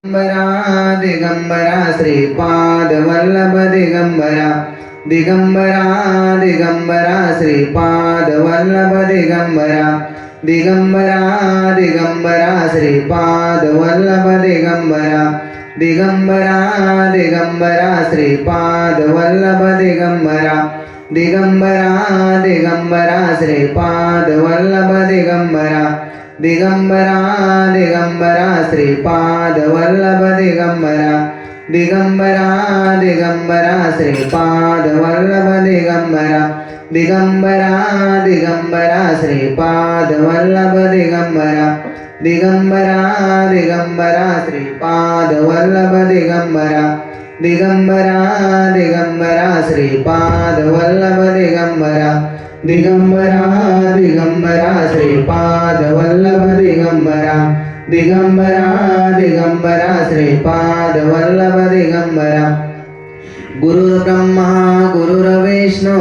दिगंबरा दिगंबरा श्रीपाद वल्लभ दिगंबरा दिगंबरा दिगंबरा श्रीपाद वल्लभ दिगंबरा दिगंबरा दिगंबरा श्रीपाद वल्लभ दिगंबरा दिगंबरा दिगंबरा श्रीपाद वल्लभ दिगंबरा दिगंबरा दिगंबरा श्रीपाद वल्लभ दिगंबरा दिगंबरा दिगंबरा श्रीपाद वल्लभ दिगंबरा दिगंबरा दिगंबरा श्रीपाद वल्लभ दिगंबरा दिगंबरा दिगंबरा श्रीपाद वल्लभ दिगंबरा दिगंबरा दिगंबरा श्रीपाद वल्लभ दिगंबरा दिगंबरा दिगंबरा श्रीपाद वल्लभ दिगंबरा दिगंबरा दिगंबरा श्रीपाद वल्लभ दिगंबरा दिगंबरा दिगंबरा श्रीपाद वल्लभ दिगंबरा गुरुर्ब्रह्मा गुरुर्विष्णु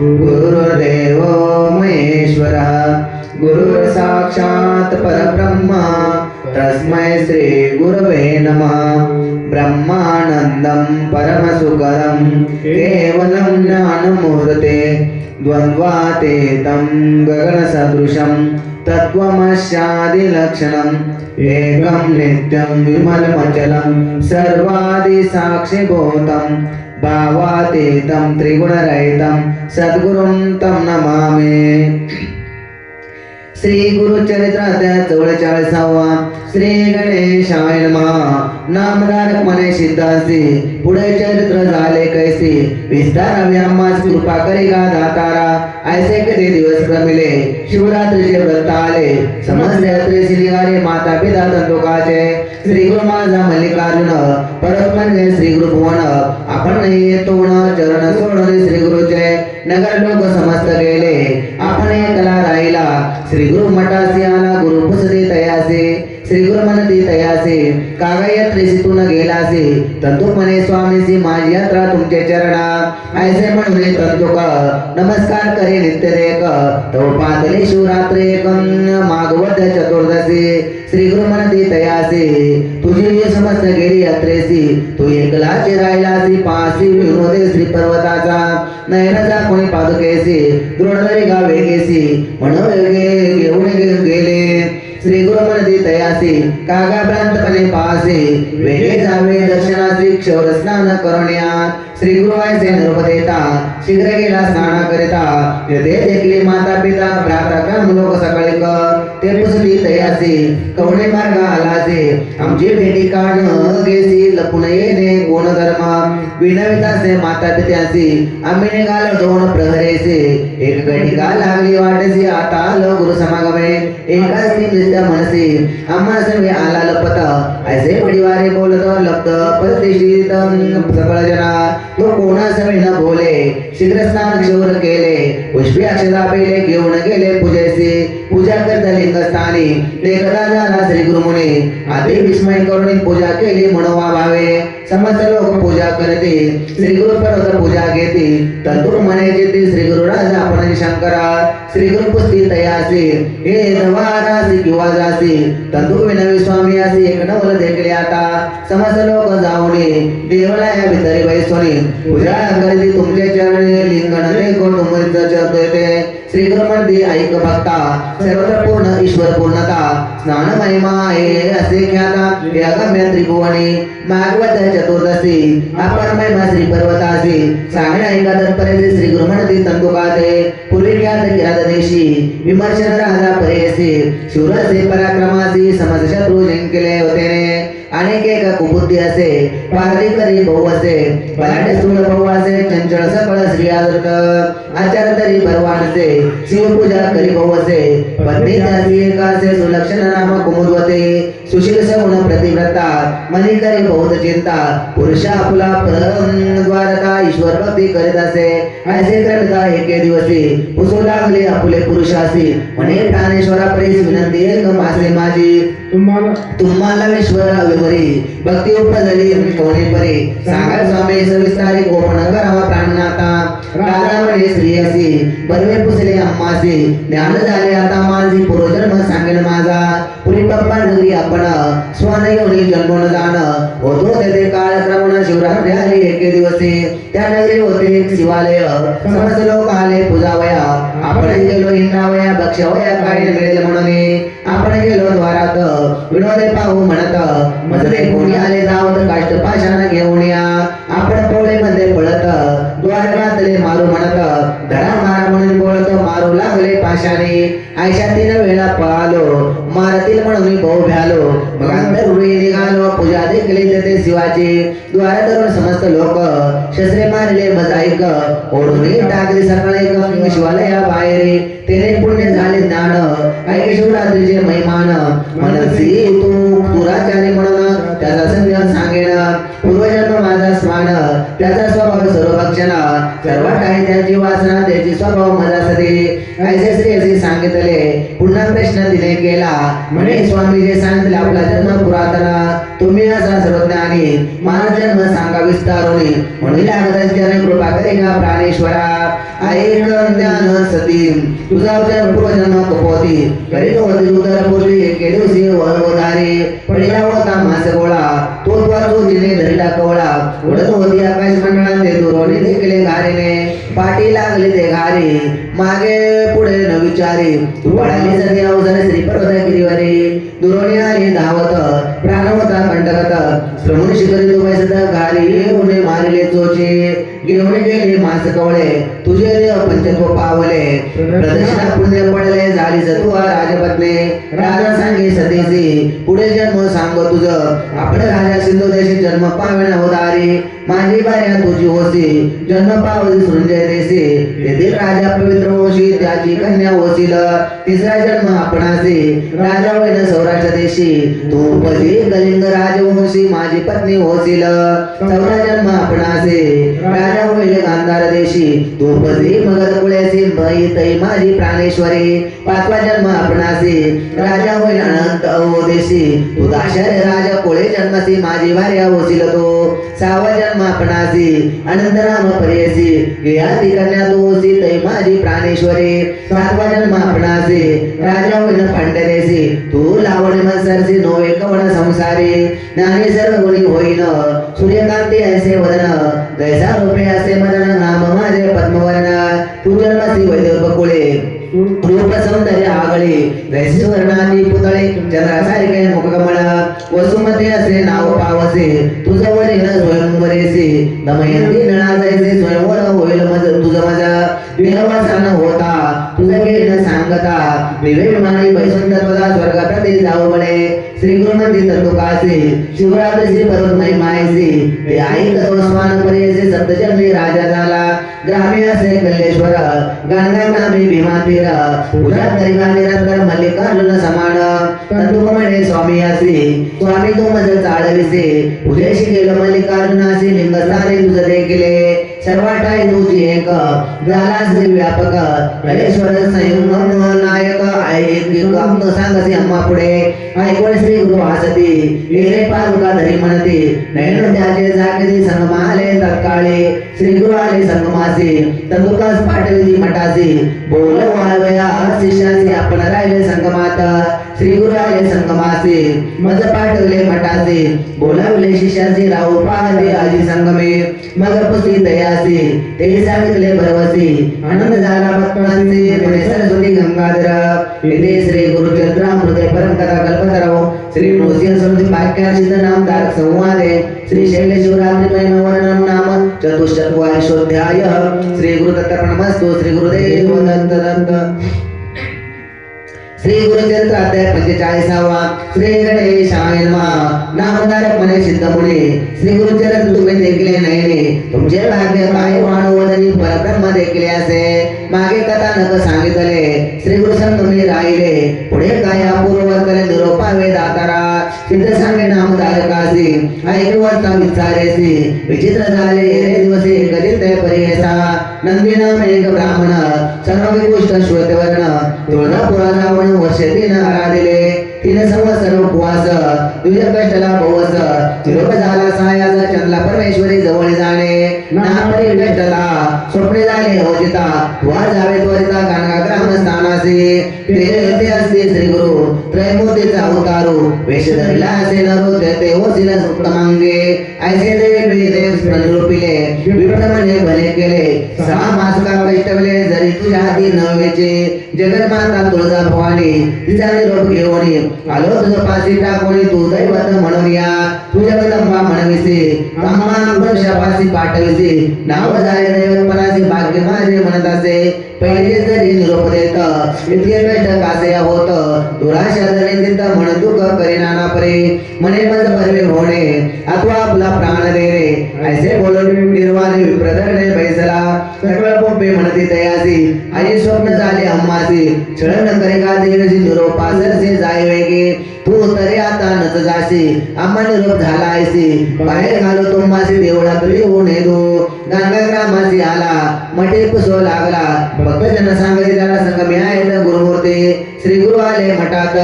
गुरुर्देवो महेश्वरः गुरुर्साक्षात् परब्रह्म तस्मै श्री गुरवे नमः ब्रह्मानंदं परमसुखदं केवलं ज्ञानमूर्ते द्वन्द्वातीतं गगनसदृशं तत्त्वमस्यादिलक्षणम् एकं नित्यं विमलमचलं सर्वादिसाक्षिभूतं भावातीतं त्रिगुणरहितं सद्गुरुं तं नमामि। श्री गुरुचरित्र अध्याय 44वा श्री गणेशाय नमः। नामधारक मने सिद्धासी पुढे चरित्र झाले कैसी विस्तारावी आम्हास कृपा करी गा दातारा। ऐसे कधी दिवस क्रमिले शिवरात्रीचे व्रत आले समस्त यात्रेसी निघाले माता पिता तंतुकाचे श्री गुरु माझा मल्लिकार्जुन परत म्हणजे श्री गुरु भुवन आपण नाही येतो चरण सोडणे श्री गुरुचे नगर लोक समस्त गेले आपण एकला राहिला श्री गुरु मठासी आला गुरु पुसरी तयासे श्री गुरु म्हणती तयासे कागा यात्रेसीतून गेलासे तंतु म्हणे स्वामीसी माझी यात्रा तुमचे चरणा ऐसे म्हणून तंतुक नमस्कार करे नित्य देक तो पातली शिवरात्री मागवत चतुर्दशी श्री गुरु म्हणती तयासे तुझी समस्त गेली यात्रेसी तू एकलाची राहिलासी पासी विनोदे श्री पर्वताचा नयनाचा कोणी पादुकेसी दृढधरी गावे गेसी म्हणून घेऊन गेले श्री गुरु म्हणती तयासी कागा भ्रांतपणे पासे वेगे जावे दर्शनासी क्षौर स्नान करुण्या श्री गुरु ऐसे नृपदेता शीघ्र गेला स्नान करिता यथे देखली माता पिता भ्राता काम लोक सकाळी ते पुसली तयासी कवणे मार्ग आलासे आमची भेटी काढ गेसी लपून येणे गुण धर्म विनवितासे माता पित्यासी आम्ही निघालो दोन प्रहरेसे एक घटिका लागली वाटेसी आता आलो गुरु समागमे एकाच नित्य मनसी आम्हा सर्वे आला लपत ऐसे परिवारे बोलत लप्त प्रतिष्ठित सकळ जना तो कोणा सवे न बोले शीघ्र स्नान क्षौर केले पुष्पी अक्षता पेले घेऊन गेले पूजेसी पूजा करता लिंगस्थानी देखता झाला श्री गुरुमुनी आधी विस्मय करून पूजा केली मनोवा भावे समस्त लोक पूजा करते श्री गुरु पर्वत पूजा घेते तंतुर म्हणे जेते श्री गुरु राजा आपण शंकरा श्री गुरु पुस्ती तयासी हे दवारासी किंवा जासी तंतुर विनवी स्वामी असी एक नवल देखले आता समस्त लोक जाऊने देवळाया भितरी बैसोनी पूजा करते तुमचे चरणी लिंगण देखो तुमचे चरते श्री गुरु म्हणते ऐक भक्ता सर्वत्र पूर्ण ईश्वर पूर्णता स्नान महिमा आहे असे ख्याता यागम्य त्रिभुवनी मागवत चतुर्दशी आपण महिमा श्री पर्वतासी सांगणे ऐका तत्परेचे श्री गुरु म्हणते तंतुकाते पूर्वी ख्यात किरात देशी विमर्शन राजा परेसी शूरसे पराक्रमासी समस्त शत्रू जिंकले होते अनेक एक कुबुद्धी असे पारधी करी बहु असे बलाढ्य स्थूल बहु असे चंचल सकळ श्री आदर्त आचार तरी भरवानसे शिवपूजा करी बहु असे पत्नी त्यासी एकासे सुलक्षण नाम कुमुदवते सुशील सगुण प्रतिव्रता मनी करी बहुत चिंता पुरुषा आपुला द्वारका ईश्वर भक्ती करीत असे ऐसे क्रमिता एके दिवसी पुसू लागले आपुले पुरुषासी म्हणे प्राणेश्वरा प्रेस विनंती एक मासे माझी तुम्हाला विश्वर विवरी भक्ती उपजली कोणी परी सांगा स्वामी सविस्तारी गोपन करावा प्राणनाथा राजा म्हणे श्री असी बरवे पुसले अम्मासी ज्ञान झाले आता माझी पूर्वजन्म सांगेन माझा पुरी बाप्पा नगरी आपण स्वान योनी जन्मून जाण होतो तेथे काळक्रमण शिवरात्री आली एके दिवशी त्या नगरी होते एक शिवालय समस्त लोक आले पूजावया आपण गेलो इंद्रावया भक्षवया काय मिळेल म्हणून आपण गेलो द्वारात विनोदे पाहू म्हणत मजले कोणी आले जावत काष्ट पाषाण घेऊन या आपण पोळे मध्ये पळत द्वारकातले मारू म्हणत धरा मारा म्हणून बोलत मारू लागले पाशाने आयशा 3 वेळा पळालो मारतील म्हणून भाऊ भ्यालो मग अंतरुळी निघालो पूजा देखील तेथे शिवाची द्वार धरून समस्त लोक शस्त्रे मारले बजाईक ओढून टाकले सकाळी शिवालया बाहेर तेने पुण्य झाले ज्ञान ऐके शिवरात्रीचे महिमान मनसी तू दुराचारी म्हणून त्याचा संदेश सांगेन पूर्वजन्म माझा स्वान त्याचा स्वभाव सर्वभक्षण सर्व काही त्याची वासना त्याची स्वभाव मजासाठी ऐसे श्री असे सांगितले पुन्हा प्रश्न तिने केला म्हणे स्वामी जे सांगितले आपला जन्म पुरातन तुम्ही असा सर्वज्ञानी माझा जन्म सांगा विस्तारोनी म्हणून लागत कृपा करेगा प्राणेश्वरा ऐक ज्ञान सती तुझा पूर्वजन्म कपोती करीत होती उदर पूर्वी एके दिवशी वळवधारे पडला होता मास गोळा तो वाचू तिने धरला कवळा उडत होती आकाश मंडळात दुरोणी देखले घारीने पाठी लागले ते घारी मागे पुढे न विचारी पळाली सती अवसर श्री पर्वत गिरीवरी दुरोणी आली धावत प्राण होता कंटकत श्रमून शिखरी दुबैसत घारी उन्हे मारिले चोचे घेऊन गेले मास कवळे तुझे देव पंचत्व पावले प्रदक्षिणा पुण्य पडले झाली सत्वा राजपत्नी राजा सांगे सतीसी पुढे जन्म सांगो तुझं आपण राजा सिंधू देशी जन्म पावेना होदारी माझी बाऱ्या तुझी होसी जन्म पावली सृंजय देशी तेथील राजा पवित्र होशी त्याची कन्या होशील तिसरा जन्म आपणासी राजा होईल सौराष्ट्र देशी तू पदी कलिंग राजवंशी माझी पत्नी होशील चौथा जन्म आपणासी राजा होईल गांधार देशी तू पदी मगध कुळेसी तई माझी प्राणेश्वरी पाचवा जन्म आपणासी राजा होईल अनंत देशी तू दाशर राजा कोळे जन्मसी माझी भार्या होशील तो सहावा जन्म आपणासी अनंत नाम परेसी या कन्या तू होशी तई माझी प्राणेश्वरी सातवा जन्म आपणासी राजा होईल पांढरेसी तू लावण सरसी नोवे कवण संसारी ज्ञानी सर्व गुणी होईन सूर्यकांती ऐसे वदन जैसा रूपे असे मदन नाम माझे पद्मवर्ण तू जन्मसी वैदर्भ कुळे रूप सौंदर्य आगळे जैसे वर्णाची पुतळे चंद्रासारखे मुखकमळ वसुमती असे नाव पावसे तुझं वरील स्वयंवरेसे दमयंती नळा जैसे स्वयंवर होईल तुझं माझा विनवासान होता तुझं घेणं सांगता विवेक मानी वैसुंदरपदा स्वर्गाप्रती जाऊ बळे श्री गुरुमंदी तत्वकासे शिवरात्री श्री पर्वत महिमायसे ते आई तत्वस्वान परेसे सप्तजन्मी राजा झाला ग्रामी असे कल्लेश्वर गणगा नामी भीमातीर पूजा करिगा निरंतर मल्लिकार्जुन समान तत्वमणे स्वामी असे स्वामी तू मज चाळविसे पूजेशी गेलो मल्लिकार्जुनासी लिंगस्थाने तुझ देखिले सर्वाठाई तुझी एक झाला श्री व्यापक कलेश्वर संयम नायक ऐक सांगसी अम्मा पुढे ऐकून श्री गुरु वासती येरे पालुका धरी म्हणते नयन त्याचे जागती संगमाले तत्काळी श्री गुरु आले संगमासी तंदुकास पाठविली मठासी बोल वाळवया शिष्यासी आपण राहिले संगमात श्री गुरु आले संगमासी मज पाठवले मठासी बोलावले शिष्यासी राहू पाहते आजी संगमे मग पुसी तयासी ते सांगितले भरवसी आनंद झाला भक्तांचे पुणे सरस्वती गंगाधर इथे श्री गुरुचरित्रामृत परमकथा कल्पतराव श्री नृसिंह स्मृती वाक्यार्षित नाम तारक संवादे श्री शैल शिवरात्रि महिमा वर्णन नाम चतुष्टत्वाध्याय श्री गुरुदत्तर्पणमस्तु श्री गुरुदेव दत्त दत्त श्री गुरुचरित्र अध्याय 45वा श्री गणेशाय नमः नामधारक मने सिद्धमुनी श्री गुरुचरित्र तुम्ही देखले नाही तुमचे भाग्य काय वाणवदनी परब्रह्म देखले असे मागे कथानक सांगितले श्री गुरु संगमी राहिले पुढे काय अपूर्वतले निरोपावे दातारा सिद्ध सांगे नामधारकासी ऐकवता विचारेसी विचित्र झाले रे दिवसे कधीत परियसा नंदी नाम एक ब्राह्मण सर्व विपुष्ट श्वेतवर्ण तुळजापुरा रावण वर्षे 3 आराधिले 3 संवत्सर उपवास तुझ्या कष्टाला बहुवस निरोप झाला सायाचा चंदला परमेश्वरी जवळ जाणे नापरी कष्टाला स्वप्ने झाले होजिता तुवा जावे त्वरिता गाणगा ग्राम स्थानासी ते असते श्री गुरु त्रैमूर्तीचा अवतारो उत्तमांगे ऐसे देवी देव स्मरणरूपिले विप्रमणे भले केले 6 मास का कष्टवले जरी तुझ्या हाती नवेचे जगन्माता तुळजा भवानी तिचा निरोप घेऊन आलो तुझं पासी टाकून तू दैवत म्हणून या तुझ्या कदंबा म्हणविसे आम्हा वर्षापासी पाठविसे नाव झाले दैवतपणाचे भाग्य माझे म्हणत असे पहिले जरी निरोप देत इतके कष्ट कासे होत दुराशा जरी चिंता म्हणून दुःख करीना ना परे मने मज परवे होणे अथवा आपला प्राण दे रे ऐसे बोलून निर्वाणे विप्रधरणे बैसला सकळ पोपे म्हणते तयासी आई स्वप्न झाले अम्मासी छळण करे का देवसी निरोपासरसे जाय वेगे तू तरी आता नच जाशी आम्हा निरोप झाला ऐसी बाहेर घालो तुम्हासी देवळात लिहून येतो गंगा ग्रामासी आला मठे पुसो लागला भक्त जन सांगते त्याला संग मी आहे गुरुमूर्ती श्री गुरु आले मठात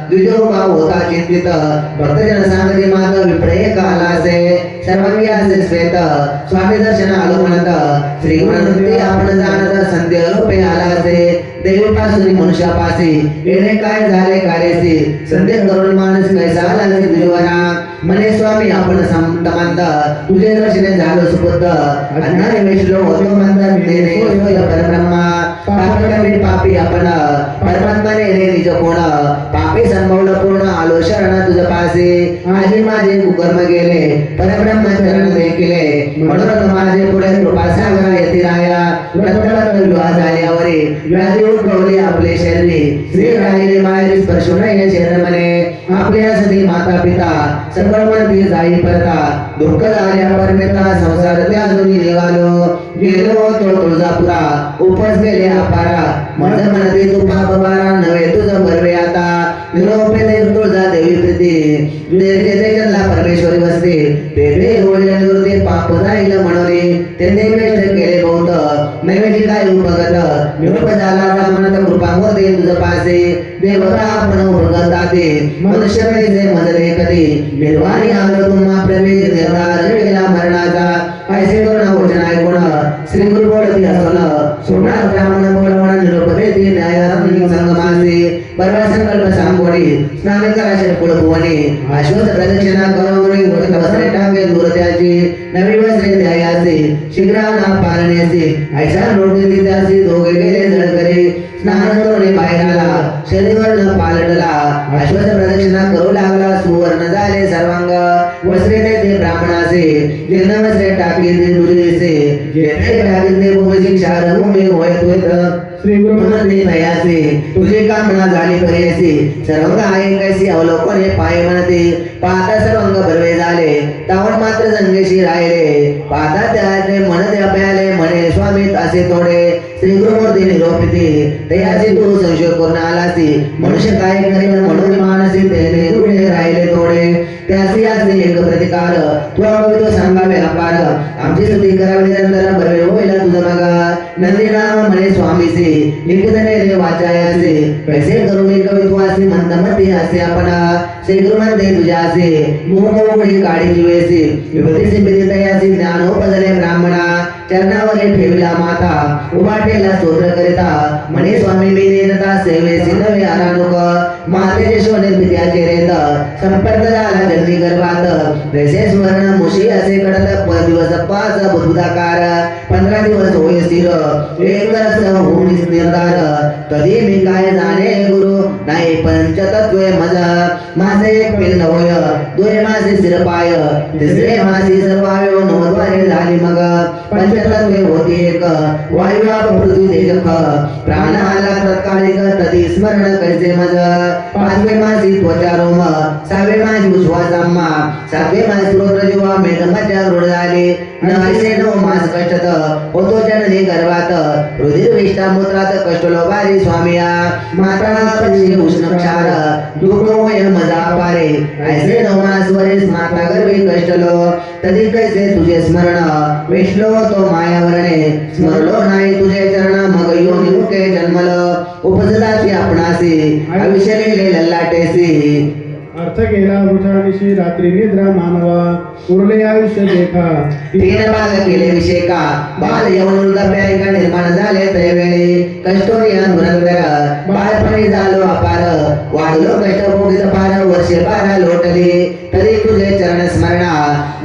द्विजोबा होता चिंतित भक्त जन सांगते माता विप्रय कालासे सर्वांगी असे श्वेत स्वामी दर्शन आलो म्हणत श्री गुरुनंती आपण जाणत संध्या रूपे आला असे देवीपासून मनुष्यापासी येणे काय झाले कार्यसी संध्या करुण माणूस कैसा लागले तुझ्यावरा मने स्वामी आपण समंत तुझे दर्शने झालो सुपुत्र अन्नाने वेशलो होतो म्हणतात देणे होय परब्रह्मा पापी पापी आपण परमात्माने रे निज कोण पापी संभवलं पूर्ण आलो शरण तुझ पासे आजी माझे कुकर्म गेले परब्रह्म चरण देखिले म्हणून माझे पुढे कृपा सागर येती राया रत्नरत्न विवाह झाल्यावरी व्याधी उद्भवली आपले शरीरी श्री राहिले मायरी स्पर्श नये शरीर मने आपल्या सती माता पिता सकळ म्हणती जाई परता दुःख झाल्या परमेता संसार त्या दोन्ही निघालो गेलो तो तुळजापुरा उपस गेले अपारा मज म्हणते तू पाप बारा नव्हे तुझं बरवे आता निरोपे देव तुळजा देवी प्रीती देते जन्ला परमेश्वरी बसते ते होईल निवृत्ती पाप जाईल म्हणोरे त्यांनी वेष्ट केले बहुत नैवेद्य काय उपगत निरोप झाला म्हणत कृपा मोदे तुझ पासे देवता आपण उपगताते मनुष्य कैसे मजले कधी निर्वाणी आलो तुम्हा प्रवेश निर्धार केला मरणाचा ऐसे करुणा वचन ऐकून श्री गुरु बोलती असोन सोमनाथ ब्राह्मण बोलवण निरोप देते न्यायाधीन संगमासे परवा संकल्प सांगोणी स्नान कराशे कुळभुवने अश्वथ प्रदक्षिणा करोगुणी उठत वस्त्रे टांगे दूर त्याची नवी वस्त्रे द्यायाचे शीघ्राना पालण्याचे ऐसा नोटी त्याची दोघे गेले जळकरी स्नान करून बाहेर आला शरीरवर्ण पालटला अश्वथ प्रदक्षिणा करू लागला सुवर्ण झाले सर्वांग वस्त्रे देते ब्राह्मणाचे जीर्ण वस्त्रे टाकली ते दुरीसे जेथे टाकले भूमी क्षार भूमी होत श्री गुरु म्हणते भयासे तुझे कामना झाली परेसी सर्वंग आहे कैसी अवलोकन हे पाय म्हणते पाहता सर्वंग बरवे झाले तावण मात्र संगेशी राहिले पाहता त्याचे म्हणते अभ्याले म्हणे स्वामी असे थोडे श्री गुरुमूर्ती निरोपिते तयाची तू संशय करून आलासी मनुष्य काय करीन म्हणून मानसी तेने उडे राहिले थोडे त्यासी असे एक प्रतिकार तू तो सांगावे अपार आमची स्तुती करावी नंतर बरवे होईल तुझं मगा नंदीनाम म्हणे स्वामीसी लिखितने रे वाचायासे कैसे करू मी कवित्वासी मंदमती असे आपण श्री गुरु म्हणते तुझ्यासे मुहमुडी काढी जीवेसी विभूती सिद्धी तयासी ज्ञानोपजले ब्राह्मणा चरणावरी ठेवला माता उभा ठेला स्तोत्र करिता म्हणे स्वामी मी नेता सेवेसी नवे आरानुक मातेचे शोणे पित्याचे रेत संपर्क झाला जन्मी गर्भात जैसे स्मरण मुशी असे कडत दिवस 5 बुधुदाकार 15 दिवस होय स्थिर एक रस होऊन निर्धार कधी मी काय जाणे गुरु नाही पंचतत्वे मज माझे एक पिंड होय दोन माझे शिरपाय तिसरे माझी सर्वायो नवद्वारे झाली मग पंचतत्वे होती एक वायू आप पृथ्वी तेजक प्राण आला तत्कालिक तदी स्मरण कैसे मज पाचवे माझी त्वचा रोम 6वे माझी उश्वासाम्मा 7वे माझी श्रोत्र जीवा मेघमच्या रूढ झाले नैसे 9 मास कष्टत होतो जननी गर्भात रुधिर विष्ठा मूत्रात कष्ट लोभारी स्वामिया माता पक्षी उष्ण क्षार दुःख होय मजा पारे ऐसे 9 मास वरीस माता गर्भी कष्ट लो तदी कैसे तुझे स्मरण वेशलो तो माया वर्णे स्मरलो नाही तुझे चरण मग योनी मुखे जन्मल उपजदाची आपणासी आयुष्य लिहिले लल्लाटेसी अर्थ गेला वृथा निशी रात्री निद्रा मानवा उरले आयुष्य देखा तीन भाग केले विषेका बाल यवन वृद्धाप्य ऐका निर्माण झाले त्रैवेळी कष्टोनिया धुरंधर बाळपणी झालो अपार वाढलो कष्ट भोगीत पार वर्षे बारा लोटली तरी तुझे चरण स्मरणा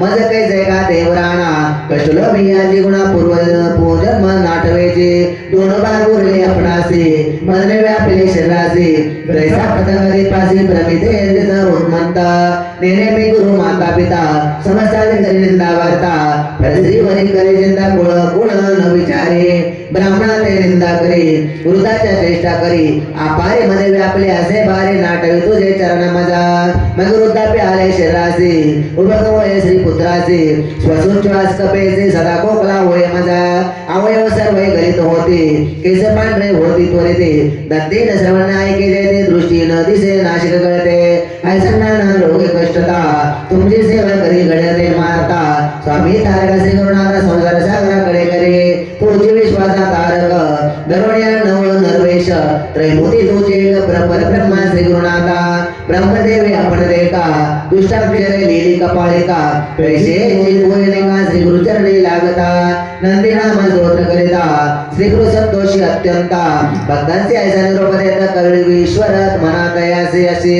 मज कैसे का देवराणा कष्टलो बियाची गुणा पूर्वजन्म नाटवेचे दोन भाग उरले आपणासी मजने व्यापले शरीरासी त्रैसा पतंग दीपासी प्रमिते उन्मंत नेने मी गुरु माता पिता समस्ताचे करी निंदा वार्ता परश्री वरी करे चिंता कुळ न विचारे ब्राह्मणा ते निंदा करी वृद्धाच्या चेष्टा करी आपारे मध्ये व्यापले असे बारे नाटवे तुझे चरण मजा मग वृद्धाप्य आले शरीरासी उभक होय श्री पुत्रासी श्वासोच्छ्वास कपेचे सदा कोकला होय मजा अवयव सर्व गलित होते केस पांढरे होती त्वरिते दंती न श्रवण ऐके जेते दृष्टी न दिसे नाशिक गळते ऐसन्ना रोग कष्टता तुमची सेवा करी घडते मारता स्वामी तारक श्री गुरुनाथ संसार सागराकडे करे तुझी विश्वासा तारक दरोड्या नव नरवेश त्रैमूर्ती तुझे परब्रह्मा श्री गुरुनाथा ब्रह्मदेवी आपण देका दुष्टाक्षरे लिहिली कपाळिका पैसे का श्री गुरुचरणी लागता नंदी नाम स्तोत्र करिता श्री गुरु संतोषी अत्यंता भक्तांचे ऐसा निरोप देता कवी ईश्वरात मना तयासे असे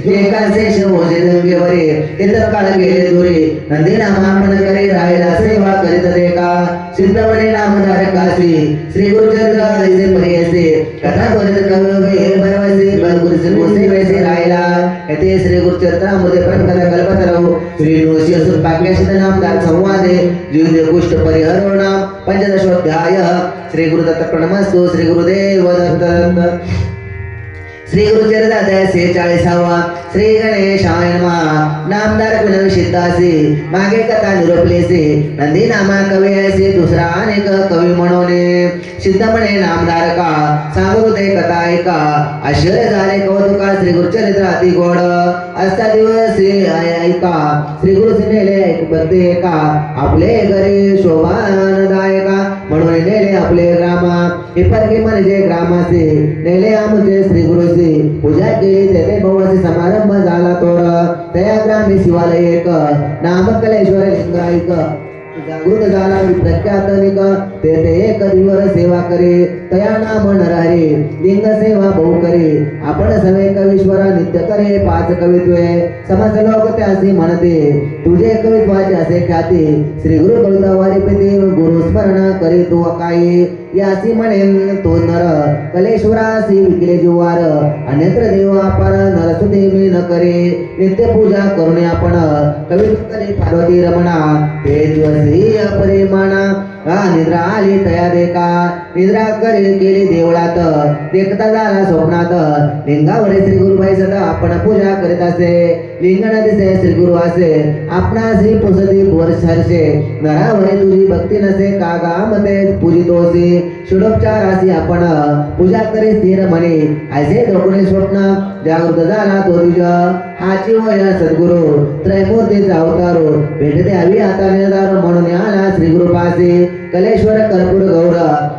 जे कासे शिवोजे गंगेवरे तिथं काळ गेले दुरे नंदी नाम आपण करे राहिला सेवा करीत देका सिद्धमणे नामधारकासी श्री गुरुचंद्र हरिचे परियसे कथा त्वरित कवी भरवसे गुरुचे मोसे वैसे राहिला येथे श्री गुरुचरित्रामध्ये प्रकट कल्पतरव श्री नृसिंह असुर पाक्यसिद्ध नामदार संवादे जीवदे कुष्ठ परिहरो नाम पंचदशोध्याय श्री गुरुदत्त प्रणमस्तु श्री गुरुदेव दत्त श्री गुरुचरित्र अध्याय 46 श्री गणेशाय नमः नामदार विनविसिद्धासी मागे कथा निरोपलेसे नंदी नामा कवी ऐसे दुसरा अनेक कवी म्हणोने सिद्ध म्हणे नामदारका सांगू ते कथा ऐका आश्चर्य झाले कौतुका श्री गुरुचरित्र अति गोड असता दिवस ऐका श्री गुरुचे नेले बघते एका आपले घरी शोभानदायका म्हणून नेले आपले ग्रामा हे परके म्हणजे ग्रामाचे नेले आमचे श्री गुरुचे पूजा केली तेथे बहुअसे समारंभ झाला तोड तया ग्रामी शिवालय एक नामकलेश्वर लिंगायक जागृत झाला प्रख्यातनिक तेथे एक दिवस सेवा करे तया नाम नरहरी लिंग सेवा बहु करे आपण सवे कवीश्वर नित्य करे पाच कवित्वे समस्त लोक त्यासी म्हणते तुझे कवित्वाचे असे ख्याती श्री गुरु कवितावारी पिते गुरु स्मरण करे तू काही यासी म्हणेन तो नर कलेश्वरासी विकले जुवार अन्यत्र देव अपार नरसुते मी न करे नित्य पूजा करून आपण कवित्व करे पार्वती रमणा ते दिवसी अपरिमाणा निद्रा आली तया देखा निद्रा करे केली देवळात देखता झाला स्वप्नात लिंगावरे श्री गुरुबाई सदा आपण पूजा करीत असे लिंगण दिसे श्री गुरु असे आपणा श्री पुसती वर्ष हर्षे नरावरे तुझी भक्ती नसे कागा मते पूजितोसी षोडोपचारासी आपण पूजा करे स्थिर म्हणे ऐसे दोघे स्वप्न जागृत झाला तो तुझ हाची होय सद्गुरु त्रैमूर्तीचा अवतारो भेट द्यावी आता निर्धार म्हणून आला श्री गुरु पासे कलेश्वर कर्पूर गौर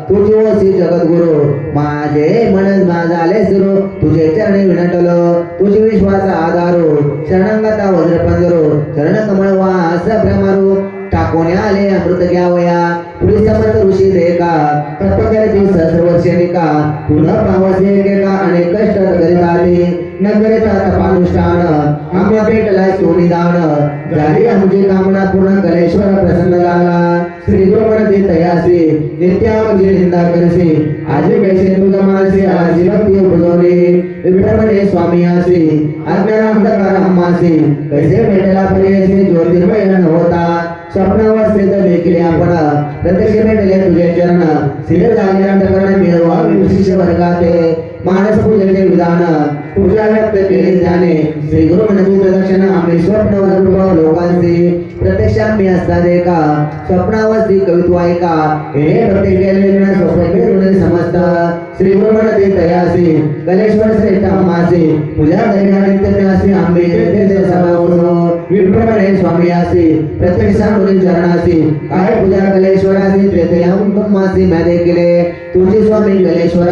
तुझी ओसी जगद्गुरु माझे मन झाले सुरू तुझे चरणी विनटलो तुझी विश्वासा आधारो शरणांगता वज्रपंजरो चरण कमळ वास भ्रमरू टाकून आले अमृत घ्यावया पुढे समर्थ ऋषी देखा तत्पकरती सहस्रवर्षनिका पुन्हा पावसे एकेका अनेक कष्ट करीत आले न करिता तपानुष्ठान आम्हा भेटला सोनिदान झाली आमची कामना पूर्ण कलेश्वर प्रसन्न झाला श्री गुरु म्हणते तयासी नित्या म्हणजे निंदा करसे आजी कैसे तुझा मानसे आजी भक्ती उपजवणे विप्रमणे स्वामी आसी अज्ञानांधकार अम्मासी कैसे भेटला पर्यायसे ज्योतिर्मय न होता स्वप्नावस्थेत देखील आपण प्रत्यक्ष भेटले तुझे चरण सिद्ध झाल्यानंतर मिळवा विशिष्ट वर्गाते मानस पूजेचे विधान पूजा व्यक्त केली जाणे श्री गुरु म्हणते प्रदक्षिणा आम्ही स्वप्न अनुभव लोकांचे प्रत्यक्षात मी असता देखा स्वप्नावस्थी कवित्व ऐका हे प्रत्येक गेले स्वप्न समजत श्री गुरु म्हणते तयासी कलेश्वर श्रेष्ठ अम्मासी पूजा करिता नित्य आम्ही तेथे सभा विप्रमणे स्वामी आसी प्रत्यक्षात चरणासी काय पूजा कलेश्वरासी तेथे अम्मासी म्यादे केले तुझे स्वामी कलेश्वर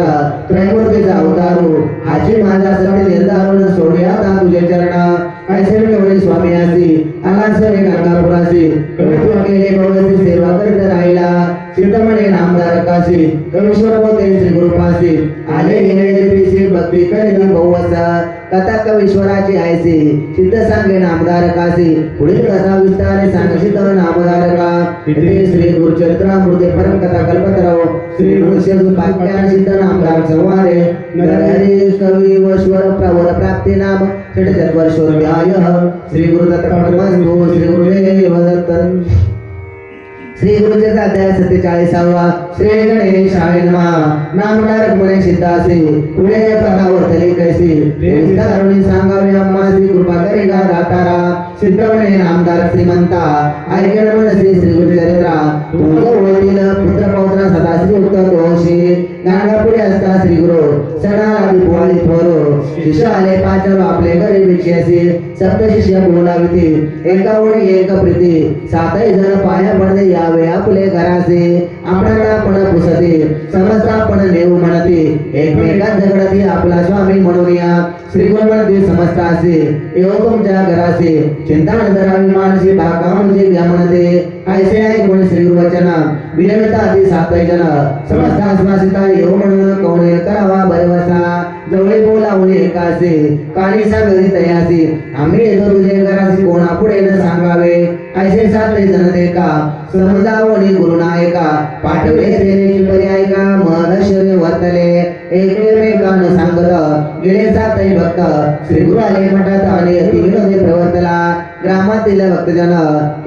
त्रैमूर्तीचा अवतारू हाची माझा सत्य निर्धारून सोडूया तुझे चरण ऐसे कवळे स्वामी आसी आला सरे गंगापुरासी कवित्व केले भगवती सेवा करत राहिला चिंतमणे नामदार काशी कवीश्वर होते श्री गुरुपासी आले गेले देवीची भक्ती करी बहुवसा कथा कवीश्वराची आयसी सिद्ध सांगे नामदार काशी पुढील कथा विस्तारे सांग सिद्ध नामदार का इथे श्री गुरुचरित्रामृते परम कथा कल्पतराव श्री गुरुशेष पाक्या सिद्ध नामदार संवादे नरहरी कवी वश्वर प्रवर प्राप्ती नाम षट चत्वर्षोऽध्याय श्री गुरुदत्त परमस्तु श्री गुरुदेव दत्त श्री गुरुचरित्र अध्याय 47 श्री गणेशाय नमः नामदार मुने सिद्धासी पुढे प्रभावर्तली कैसी विस्तारुणी सांगावे अम्मासी कृपा करेगा दातारा सिद्धमणे नामदार श्रीमंता ऐकण मनसी श्री गुरुचरित्रा तुझ ओळखील पुत्र पौत्र सदा श्री उक्त दोषी गाणगापुढे असता श्री गुरु सणाला दिपवाळी थोरो शिष्य आले पाचरो आपले घरी भिक्षेसी सप्त शिष्य बोलाविती एका ओळी एक प्रीती सातही जण पाया पडले यावे आपले घरासे आपणाला पण पुसते समजता पण नेऊ म्हणते एकमेकात झगडती आपला स्वामी म्हणून या श्री गुरु म्हणते समजतासे येऊ तुमच्या घरासे चिंता न धरावी मानसी भाका म्हणजे घ्या म्हणते ऐसे आहे कोण श्री गुरु वचन विनविता आधी सातही जण समजता आश्वासिता येऊ म्हणून कोणे करावा बरवसा जवळे बोलावणे एकासे काणी सांगली तयासी आम्ही येतो तुझे घरासी कोणा पुढे न सांगावे ऐसे सातही जण देखा समजावणी गुरुनायका पाठवले तेने पर्याय का मन शरीर वर्तले एकमेकांना सांगत गेले सातही भक्त श्री गुरु आले मठात आणि अति विनोदी प्रवर्तला ग्रामातील भक्तजन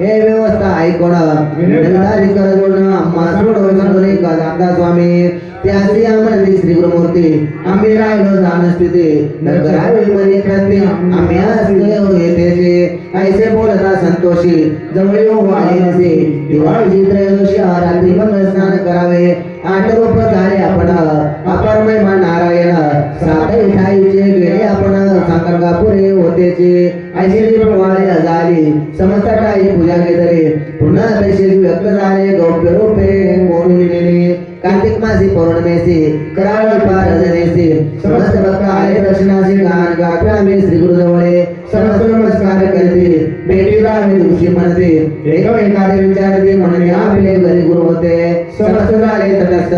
हे व्यवस्था ऐकून विनंती करून आम्हा सोडवून दादा स्वामी त्याची आम्हाला श्री गुरुमूर्ती आम्ही राहिलो जाण स्थिती नगरावी मनी खाते आम्ही असलो येतेचे ऐसे बोलता संतोषी जवळ वाढे नसे दिवाळी त्रयोदशी रात्री मंगळ स्नान करावे 8 रूप झाले आपण अपार महिमा नारायण सातही ठाईचे गेले आपण सांगरगापुरे होतेचे ऐसे दिवाळी झाली समस्त ठाई पूजा केली पुन्हा तसे व्यक्त झाले गौप्य रूपे मोडून गेले कार्तिक मासी पौर्णमेसी कराळी पार जनेसी समस्त भक्त आले दर्शनासी गान गात्रामे श्री गुरु जवळे समस्त नमस्कार करते भेटी रामे दिवशी म्हणते एकमेकाने विचारते म्हणून आपले घरी गुरु होते समस्त झाले तटस्थ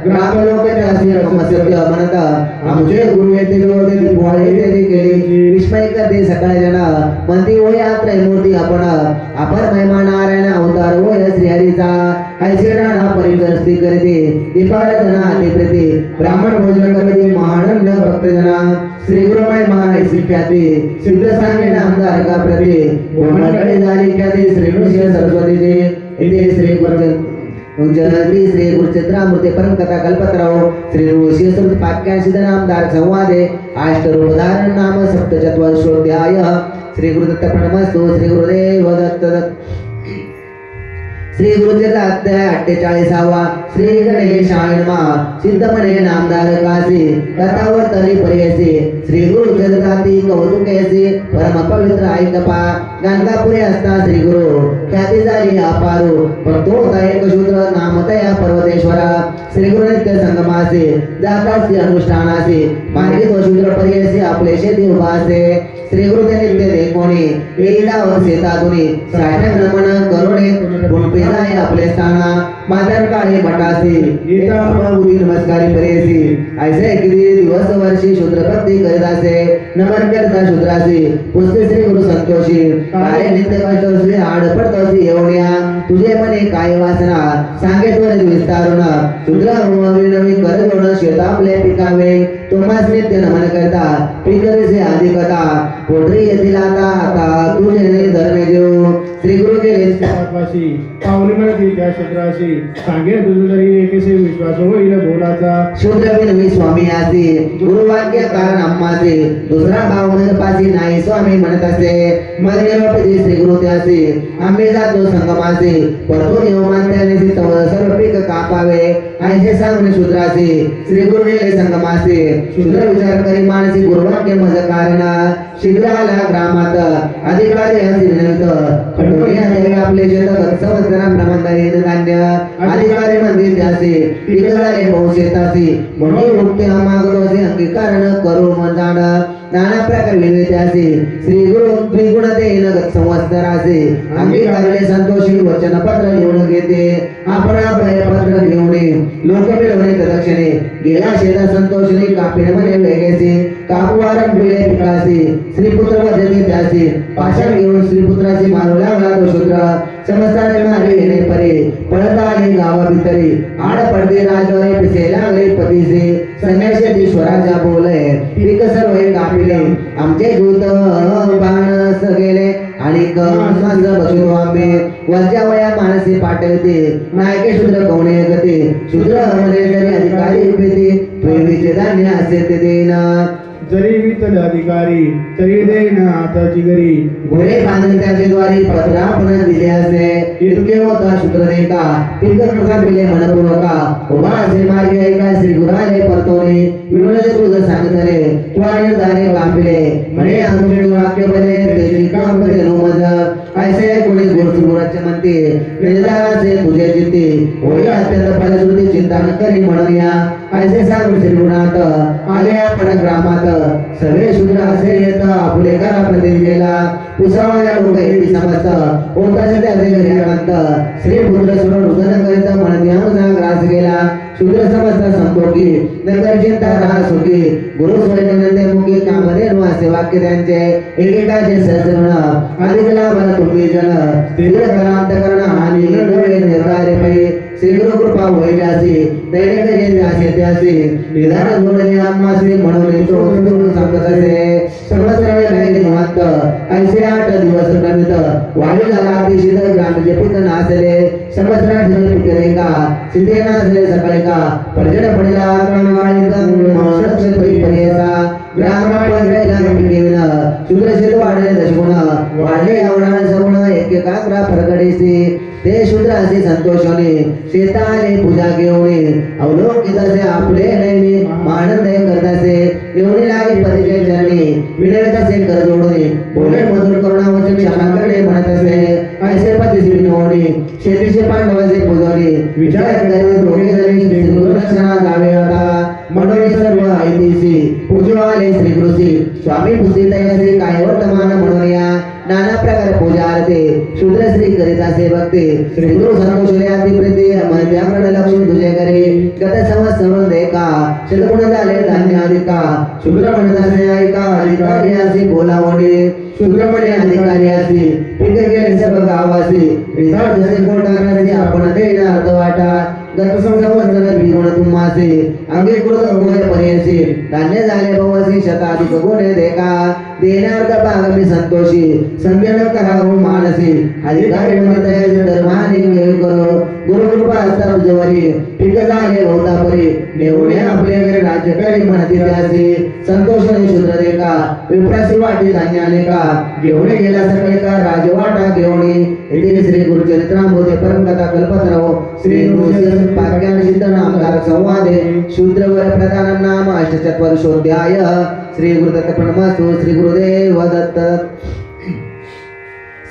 ग्राम लोक त्यासी सत्य म्हणत आमचे गुरु येथे होते दिवाळी येथे केली विस्मय करते सकाळी जण म्हणती होय यात्रा मूर्ती आपण अपर महिमा नारायण अवतार होय श्रीहरीचा ऐसे राणा परिदर्शी करते दीपाराधना अधिपती ब्राह्मण भोजन करते महानंद भक्तजना श्री गुरु महिमा ऐसी ख्याती सिद्ध सांगे नामदार का प्रती ब्रह्मकडे झाली ख्याती श्री ऋषी सरस्वतीचे इथे श्री जगद्री श्री गुरुचरित्रामृते परम कथा कल्पतराव श्री ऋषी सरस्वती पाक्या सिद्ध नामदार संवादे अष्टरूपधारण नाम सप्तचत्वर्षोऽध्याय श्री गुरुदत्त प्रणमस्तु श्री गुरुदेव दत्त श्री गुरुचरित्र अध्याय 48 श्री गणेशाय नमः सिद्धमणे नामदार काशी कथावर्तनी पर्यसी श्री गुरुचरित्राती कौतुकेसी परम पवित्र ऐकपा गाणगापुरे असता श्री गुरु ख्याती झाली अपारू भक्तो एक शूद्र नामतया पर्वतेश्वरा श्री गुरु नित्य संगमासी जातासी अनुष्ठानासी मार्गी तो शूद्र पर्यसी आपले शेती उभासे श्री गुरु नित्य देखोणी येईला व शेतातुनी साठ्या नमन करुणे पुनपेदाय आपले स्थाना मातर काळे मठासी येता प्रभुदी नमस्कारी परेसी ऐसे किती दिवस वर्षी शूद्र भक्ती करीत असे नमन करता शूद्रासी पुष्टे श्री गुरु संतोषी काळे नित्य कष्टोसी आड पडतोसी एवढ्या तुझे मने काय वासना सांगे त्वरित विस्तारून शूद्र विनवी कर जोड शेतापले पिकावे तुम्हास नित्य नमन करता पिकरीचे अधिकता पोटरी येथील आता तुझे धर्मे देऊ श्री गुरु गेले पावली म्हणती त्या शूद्राशी सांगे तुझ जरी एकेसे विश्वास होईल बोलाचा शूद्र विनवी स्वामी आसी गुरुवाक्य कारण अम्माचे दुसरा भाव पासी नाही स्वामी म्हणत असे मग निरोपती श्री गुरु त्यासी आम्ही जातो संगमासी परतो नियमान त्याने सर्व पीक कापावे ऐसे सांगणे शूद्रासी श्री गुरु गेले संगमासी शूद्र विचार करी मानसी गुरुवाक्य मज कारण शीघ्र आला ग्रामात अधिकारी खंडोरी आपले शेत प्रमाणदारी धान्य अधिकारी मंदिर त्यासी पीक झाले बहु शेतासी म्हणून मुक्ती मागतोसी अंगीकार करू जाण नाना प्रकार विनविते असे श्री गुरु द्विगुण देन संवत्सरासे अंगीकारले संतोषी वचन पत्र लिहून घेते आपण पत्र घेऊन लोक मिळवणे दक्षिणे गेला शेता संतोषी कापिण म्हणे वेगेसे कापुवारम पिळे पिकासे श्रीपुत्र वजते त्यासे पाषाण घेऊन श्रीपुत्राची मारू लागला तो शूद्र समस्ताने मारे येणे परे पळता आले गावा भितरे आड पडते राजवारे पिसे लागले पतीसे संन्यासी ईश्वराच्या बोले पीक सर्व कापिले आमचे दूत बाणस गेले आणि कंस बसतो आंबे वरच्या वया मानसी पाठवते नायके शूद्र कवणे गते शूद्र म्हणे जरी अधिकारी पेते प्रेमीचे धान्य असे ते देना जरी विठ्ठल अधिकारी तरी देईन हाताची घरी घोडे बांधून त्याचे द्वारी पत्र आपण दिले असे इतके होता शूद्र देका पिंक कृपा पिले मनपूर्वका उभा असे मार्गे ऐका श्री गुराले परतोने विनोदे तुझ सांगतले तुझे दारे कापिले म्हणे आमचे वाक्य बने त्याची काम करे मज ऐसे कोणी गुरुचे म्हणते निर्धाराचे तुझे चित्ते होई अत्यंत फलश्रुती चिंता न करी म्हणून या ऐसे सांगून श्री गुणात आले आपण ग्रामात सगळे शूद्र असे येत आपले करा प्रतिनिधीला पुसावया लोक येती समजत ओताचे त्याचे घरी अनंत श्री पुत्र सोडून उदन करीत म्हणत यामुचा ग्रास गेला शूद्र समजता संतोषी नंतर चिंता राहा सुखी गुरु सोडल्यानंतर मुखी कामधे असे वाक्य त्यांचे एकेकाचे सहस्रण अधिक लाभ तुम्ही जन स्थिर करांतकरण आणि निर्धारे पै श्री गुरु कृपा होईलासी दैनिक जेते त्यासी निधान जोडले आम्हासी म्हणून तो सांगत असे समस्त्र राहिले निवांत ऐसे 8 दिवस नमित वाढी झाला अतिशील ग्रामचे पिक नासले समस्त्र पिकले का सिद्धे नासले सकाळी का पर्जन पडला क्रमवाळीत परियसा ग्राम पडलेला पिकेविना शूद्रशेत वाढले दशगुण वाढले आवडा सगुण एकेकाग्रा फरकडेसी ते शूद्र असे संतोषने शेताले पूजा घेऊन अवलोकित असे आपले नैने मानंद करतासे एवढी लागे पतीचे चरणी विनवित असे कर जोडणे बोले मधुर करुणा वचन क्षमा करणे म्हणत असे ऐसे पतीची विनवणी शेतीचे पांडवाचे पूजवणे विचार करीत दोघे जणी श्री गुरुदक्षिणा जावे आता म्हणून सर्व ऐतिशी पूजवाले श्री गुरुसी स्वामी पुसित असे काय वर्तमान म्हणून या नाना प्रकार पूजा आरते शूद्र श्री करीत असे भक्ती श्री गुरु संतोषले अति प्रीती मन व्याकरण लक्ष्मी तुझे करे गत समज देखा शतगुण झाले धान्य अधिका शूद्र म्हणत असे ऐका अधिकारी असे बोलावणे शूद्र म्हणे अधिकारी असे पिक गेले सर्व गावासी रिझॉर्ट जसे कोटाने आपण देणार अर्ध वाटा गत संवत्सर द्विगुण तुम्हासे अंगे कृत गोळे पर्यसी धान्य झाले भवसी शताधिक गुणे देखा देणार भाग मी संतोषी संज्ञन करावं मानसी अधिकारी म्हणत धर्माने करो गुरु कृपा सर्व जवरी पिक झाले बहुता परी नेवणे आपले घरी राज्य करी म्हणती त्यासी संतोषाने शूद्र देखा विप्रासी वाटी धान्याने का घेऊन गेला सकाळी का राजवाटा घेऊन इथे श्री गुरुचरित्रांमध्ये परमकथा कल्पतराव श्री गुरु पाक्यान सिद्ध नामधार संवादे शूद्रवर प्रधान नाम अष्टचत्वारिशोऽध्याय श्री गुरुदत्त प्रणमस्तु श्री गुरुदेव दत्त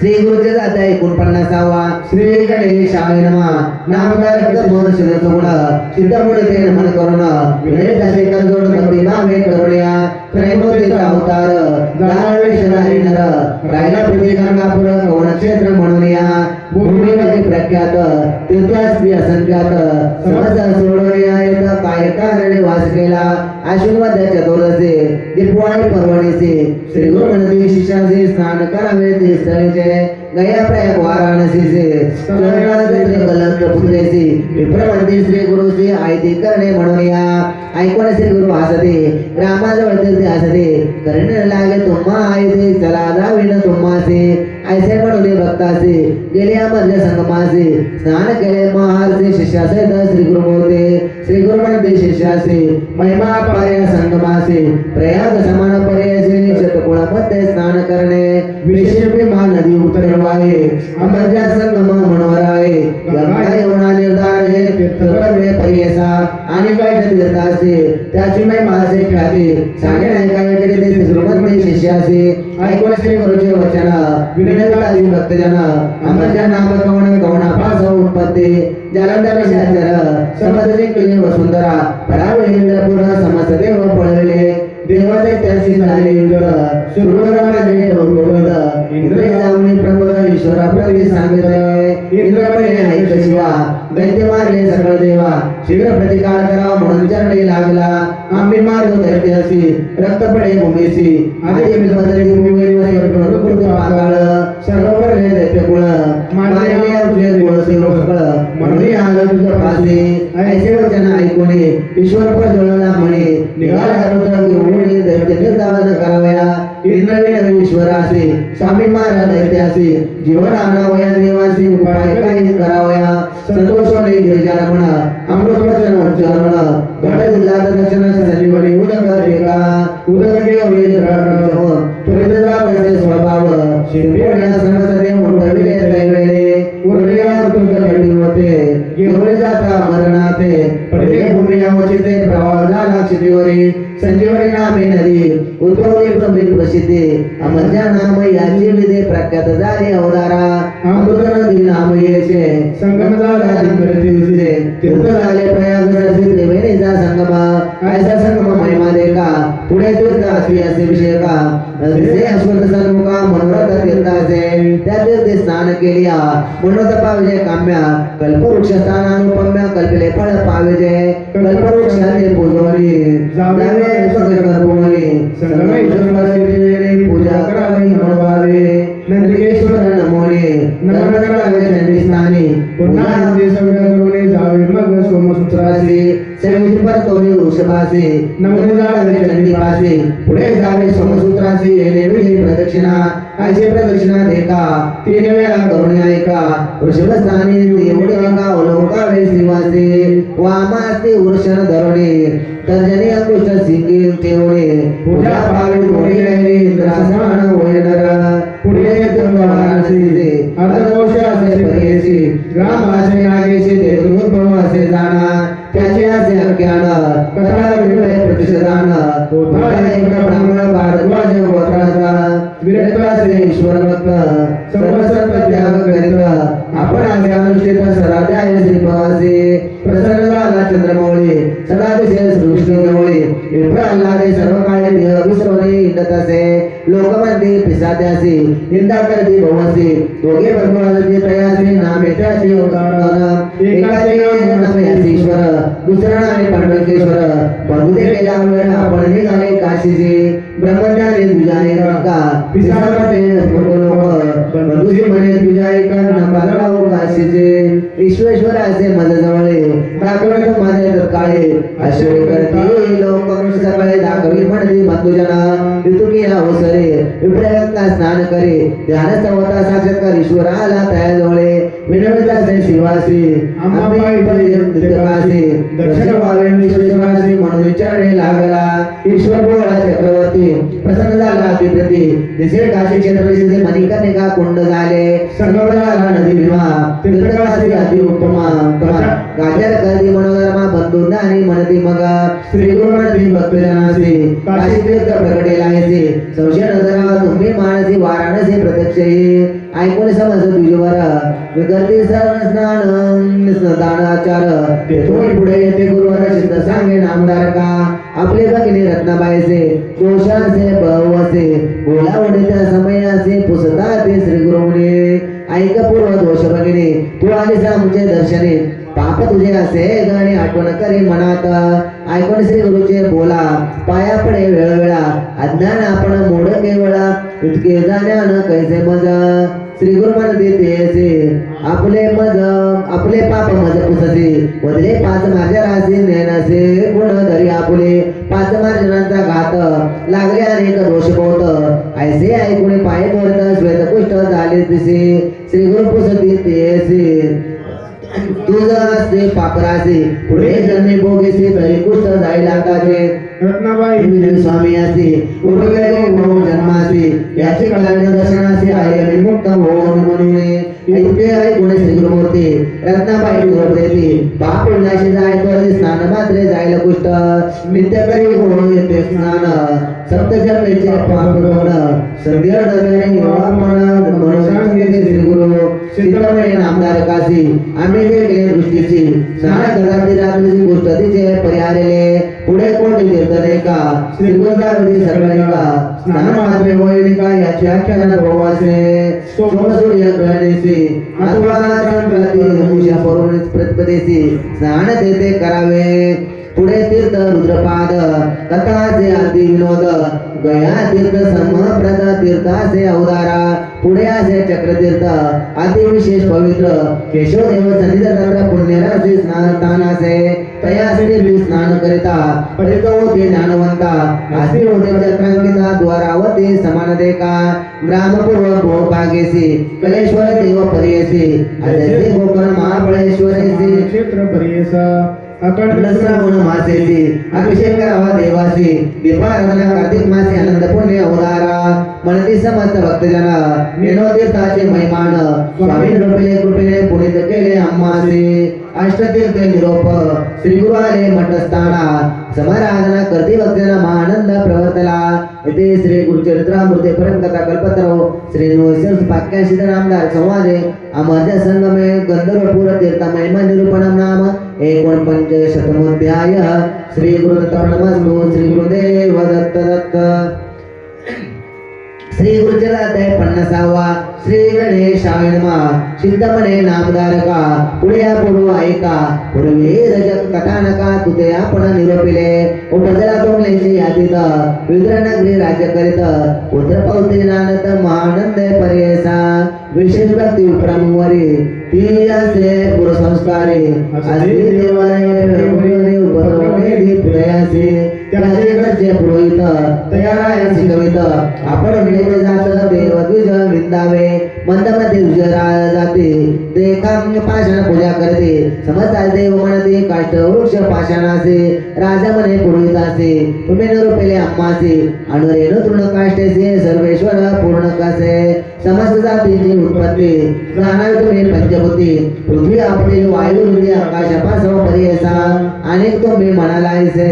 श्री गुरुचे जाता 49वा श्री गणेशाय नमः नामधार मन शिरसगुण सिद्धमुळ ते नमन करुण विनय दासे करजोड भक्ती भावे करुण्या त्रैमूर्तीचा अवतार जाळवेशधारी नर रायला प्रतिकारणापुर कवण क्षेत्र म्हणून या भूमीमध्ये प्रख्यात तीर्थास्त्री असंख्यात समज सोडून येत काय कारणे वास केला आश्विनवद्य चतुर्दशी दीपवाळी पर्वणीचे श्री गुरु म्हणते शिष्याचे स्नान करावे ते स्थळीचे गया प्रयाग वाराणसीचे कलंक पुत्रेसी विप्रमंती श्री गुरुची आयती करणे म्हणून या ऐकून श्री गुरु हसते रामाजवळ ते हसते करणे लागे तुम्हा आयते चला जावीन तुम्हासे ऐसे म्हणून भक्तासे गेले अमर्य संगमासे स्नान केले महारसे शिष्यासहित श्री गुरु बोलते श्री गुरु म्हणते शिष्यासे महिमा पर्य संगमासे प्रयाग समान पर्यायसे शतकुळामध्ये स्नान करणे विशेष नदी उतरवावे अमर्या संगम मनोहर आहे गंगा यमुना निर्धार हे तीर्थगडवे पर्यसा आणि काय तीर्थासे त्याची महिमा असे ख्याती सांगे नाही काय केले ते श्री गुरुमध्ये शिष्यासे ऐकून श्री गुरुचे वचन विनयताजी भक्तजन अमरच्या नाम कवण कवणापास उत्पत्ती जालंधर शास्त्र समजले केले वसुंधरा परावेंद्रपुर समस्त देव पळविले देवाचे त्यासी झाले युद्ध सुरवराने ठेवलं इंद्र जाऊन प्रबोध ईश्वरा प्रती सांगितले इंद्रपणे ऐक शिवा दैत्य मारले सकळ देवा शीघ्र प्रतिकार करावा म्हणून चरणी लागला आम्ही मारलो दैत्यासी रक्त पडे भूमीसी आधी मी बदलली भूमीवर कृती पाताळ सर्व भरले दैत्य कुळ मारले तुझे गोळसे सकळ म्हणून आलं तुझं फासे ऐसे वचन ऐकूने ईश्वर प्रज्वलना म्हणे निघाला रुद्र घेऊन दैत्य निर्धारण करावया इंद्रने ईश्वरासे स्वामी महाराज दैत्यासी जीवन आणावया देवासी उपाय काही करावया संतोषने गिरिजा म्हणा अमृत वचन उच्चारण घट दिला दक्षिण संजीवनी उदक रेखा उदक घेऊन स्वभाव शिरपिण्या समसरे उठविले दैवेळे उरलेल्या तुझ घडी होते घेऊन जाता मरणाते पडले भूमिया वचिते प्रवाह झाला क्षितिवरी संजीवनी नामे नदी उद्भवली प्रमित प्रसिद्धी अमरजा नाम याची विधे प्रख्यात झाले अवतारा अमृत नदी नाम येशे संगम झाला दिवसे तीर्थ झाले प्रयाग रसी त्रिवेणीचा संगमा ऐसा संगम महिमा देखा पुढे तीर्थ असवी असे विषयका दिसे अश्वत सन्मुखा मनोरथ तीर्थाचे त्या तीर्थे स्नान केलिया मनोरथ पाविजे काम्या कल्पवृक्ष स्थानानुपम्या कल्पिले फळ पाविजे कल्पवृक्षाचे पूजवली जावे पूजा करावी मनोभावे नंदिकेश्वर नमोने नवनगरावे चंडी स्नानी पुन्हा नंदी संगमने जावे मग सोमसूत्रासी सेवेची परतोनी वृषभासी नमोने जावे चंडी पासी पुढे जावे सोमसूत्रासी येणे विधी प्रदक्षिणा ऐसे प्रदक्षिणा देखा तीन वेळा करुणे ऐका वृषभ स्थानी एवढे एका अवलोकावे शिवासी वामास्ती वृषण धरणे तर्जनी अंकुश सिंगी ठेवणे पूजा पावी होणे राहिले इंद्रासमान होय नर पुढे वाराणसीचे अर्धकोशाचे परेशी ग्रामाचे नागेशी ते उद्भव असे जाणा त्याचे असे अज्ञान कथा विवेक प्रतिशदान ब्राह्मण भारद्वाज गोत्राचा विरत्वाचे ईश्वर भक्त सर्व सर्व त्याग करीत आपण आगे अनुष्ठित सराध्याय श्रीपवासी प्रसन्न झाला चंद्रमौळी सदा दिसे सृष्टी जवळी विप्रल्हादे सर्व काळे देह विसरवणे हिंडत असे लोकमंदी पिसाद्यासी निंदा करती भवसी दोघे भगवानचे प्रयासी नामे त्याचे अवतार एकाचे नाम ईश्वर दुसरा नामे पांडुरंगेश्वर बंधुते केला वेळ आपण निघाले काशीचे ब्रह्मज्ञानी तुझ्याने नका पिसापटे लोक बंधुजी म्हणे तुझ्या एका नामाला काशीचे विश्वेश्वराचे मज जवळे दाखवत माझे तत्काळे असे करते लोक सकाळी दाखवी म्हणते बंधुजना ऋतुकी अवसरे विप्रयत्न स्नान करे ध्यान सवता साक्षात्कार ईश्वर आला त्या जवळे विनविताचे शिवासी आम्ही काशी दर्शन व्हावे विश्वेश्वरासी म्हणून विचारणे लागला ईश्वर बोळा चक्रवर्ती प्रसन्न झाला अतिप्रती दिसे काशी क्षेत्र मणिकर्णिका कुंड झाले संगम झाला नदी भीमा तीर्थकाशी अति उत्तमा गाजर कधी मनोधर्मा बंधूंना आणि म्हणती मगा श्री गुरु म्हणती भक्तजनासी काशी तीर्थ प्रकटेला आहे संशय नजरा तुम्ही मानसी वाराणसी प्रत्यक्ष ऐकून समज तुझीवर विकर्ती स्नान दानाचार तेथून पुढे येते गुरुवर सिद्ध सांगे नामदार का आपले भगिनी रत्नाबाईचे दोषाचे बहुवसे बोला उडीच्या समयाचे पुसता ते श्री गुरुने ऐक पूर्व दोष भगिनी तू आलीस आमचे दर्शने पाप तुझे असे गाणे आठवण करी मनात ऐकून श्री गुरुचे बोला पाया पडे वेळोवेळा अज्ञान आपण मोड केवळा इतके जाण्यान कैसे मजा श्री गुरु म्हणते तेसे आपले पाप मज पुससे वदले पाच माझ्या राशी नेनसे गुण धरी आपुले पाच मार्जनांचा घात लागले अनेक दोष बोत ऐसे ऐकून पाय तोडत श्वेतकुष्ठ झाले दिसे श्री गुरु पुसती तेसे तुझा असते पापरासे पुढे जन्मे भोगेसे तरी कुष्ठ जायला ताजे रत्नाबाई स्वामी असे उरले बहु जन्मासे याचे कल्याण दर्शनासे आहे मुक्त होऊन म्हणून इतके ऐकून श्री गुरुमूर्ती रत्नाबाई देते पाप उन्हाशी जाय तर स्नान मात्रे जायला कुष्ठ नित्य करी होऊन येते स्नान सप्त जन्मेचे पाप गौण संध्या दरम्यान म्हणून सांगितले श्री गुरु सिद्धमय नामदार काशी आम्ही केले दृष्टीची स्नान करता रात्रीची गोष्ट तिचे परिहारले पुढे पुढे कोटी तीर्थ देखा श्री गोदावरी सर्वलिंगा स्नान मात्रे वैलिका याची आख्यान भवासे सोमसूर्य ग्रहणेसी अथवा प्रति पौर्णिक प्रतिपदेसी स्नान तेथे करावे पुढे तीर्थ रुद्रपाद तथाचे आदी विनोद गया तीर्थ समप्रद तीर्थाचे अवतारा पुढे असे चक्रतीर्थ अति विशेष पवित्र केशवदेव सन्निध तंत्र पुण्यराशी स्नानाचे तयाश्री स्नान करिता पठित होते ज्ञानवंता असे होते चक्रांकिता द्वारावती समान देखा ग्रामपूर्व भोभागेसी कलेश्वर देव परियेसी अजय गोकर्ण महाबळेश्वरेसी क्षेत्र परियेसा अखंड श्रावण मासेसी अभिषेक करावा देवासी दीपाराधना कार्तिक मासे आनंद पुण्य अवतारा मनती समस्त भक्तजन तीर्थाचे महिमान स्वामी कृपेने पुनीत केले आम्हासी अष्टतीर्थ निरोप श्री गुरु आले मठस्थाना समाराधना करती भक्तना महानंद प्रवर्तला इथे श्री गुरुचरित्रामृते परमकथा कल्पतरो श्री नृसिंह पाक्या सिद्धनामदार संवादे अमरजा संगमे गंधर्वपुर तीर्थ महिमा निरूपणम नाम 49 श्री गुरुदत्त नमस्तु श्री गुरुदेव दत्त दत्त श्री गुरुचराध्याय 50 श्री गणेशाय नमः सिद्धमने नामधारका पुढे पूर्व ऐका पूर्वी रजक कथानका तुते आपण निरोपिले उपजला तोमलेची यादीत विद्रनगरी राज्य करीत पुत्र पौत्री नानत महानंद पर्यसा विशेष भक्ती उपरामवरी ती असे पुरसंस्कारी आदी देवालय उपरवणे दीपयासी त्याचे घरचे पुरोहित तयाराय शिकवित आपण विलेले जात देव द्विज विंदावे मंदमध्ये विजरा जाते देखांग पाषाण पूजा करते समजता देव म्हणते काष्ट वृक्ष पाषाणासे राजा म्हणे पुरोहितासे तुम्ही निरूपेले अम्मासे अनुरेणु तृण काष्टेसे सर्वेश्वर पूर्ण कसे समस्त जातीची उत्पत्ती जाणावे तुम्ही पंचभूती पृथ्वी आपली वायू हृदय आकाशापासव परियसा अनेक तुम्ही म्हणालायसे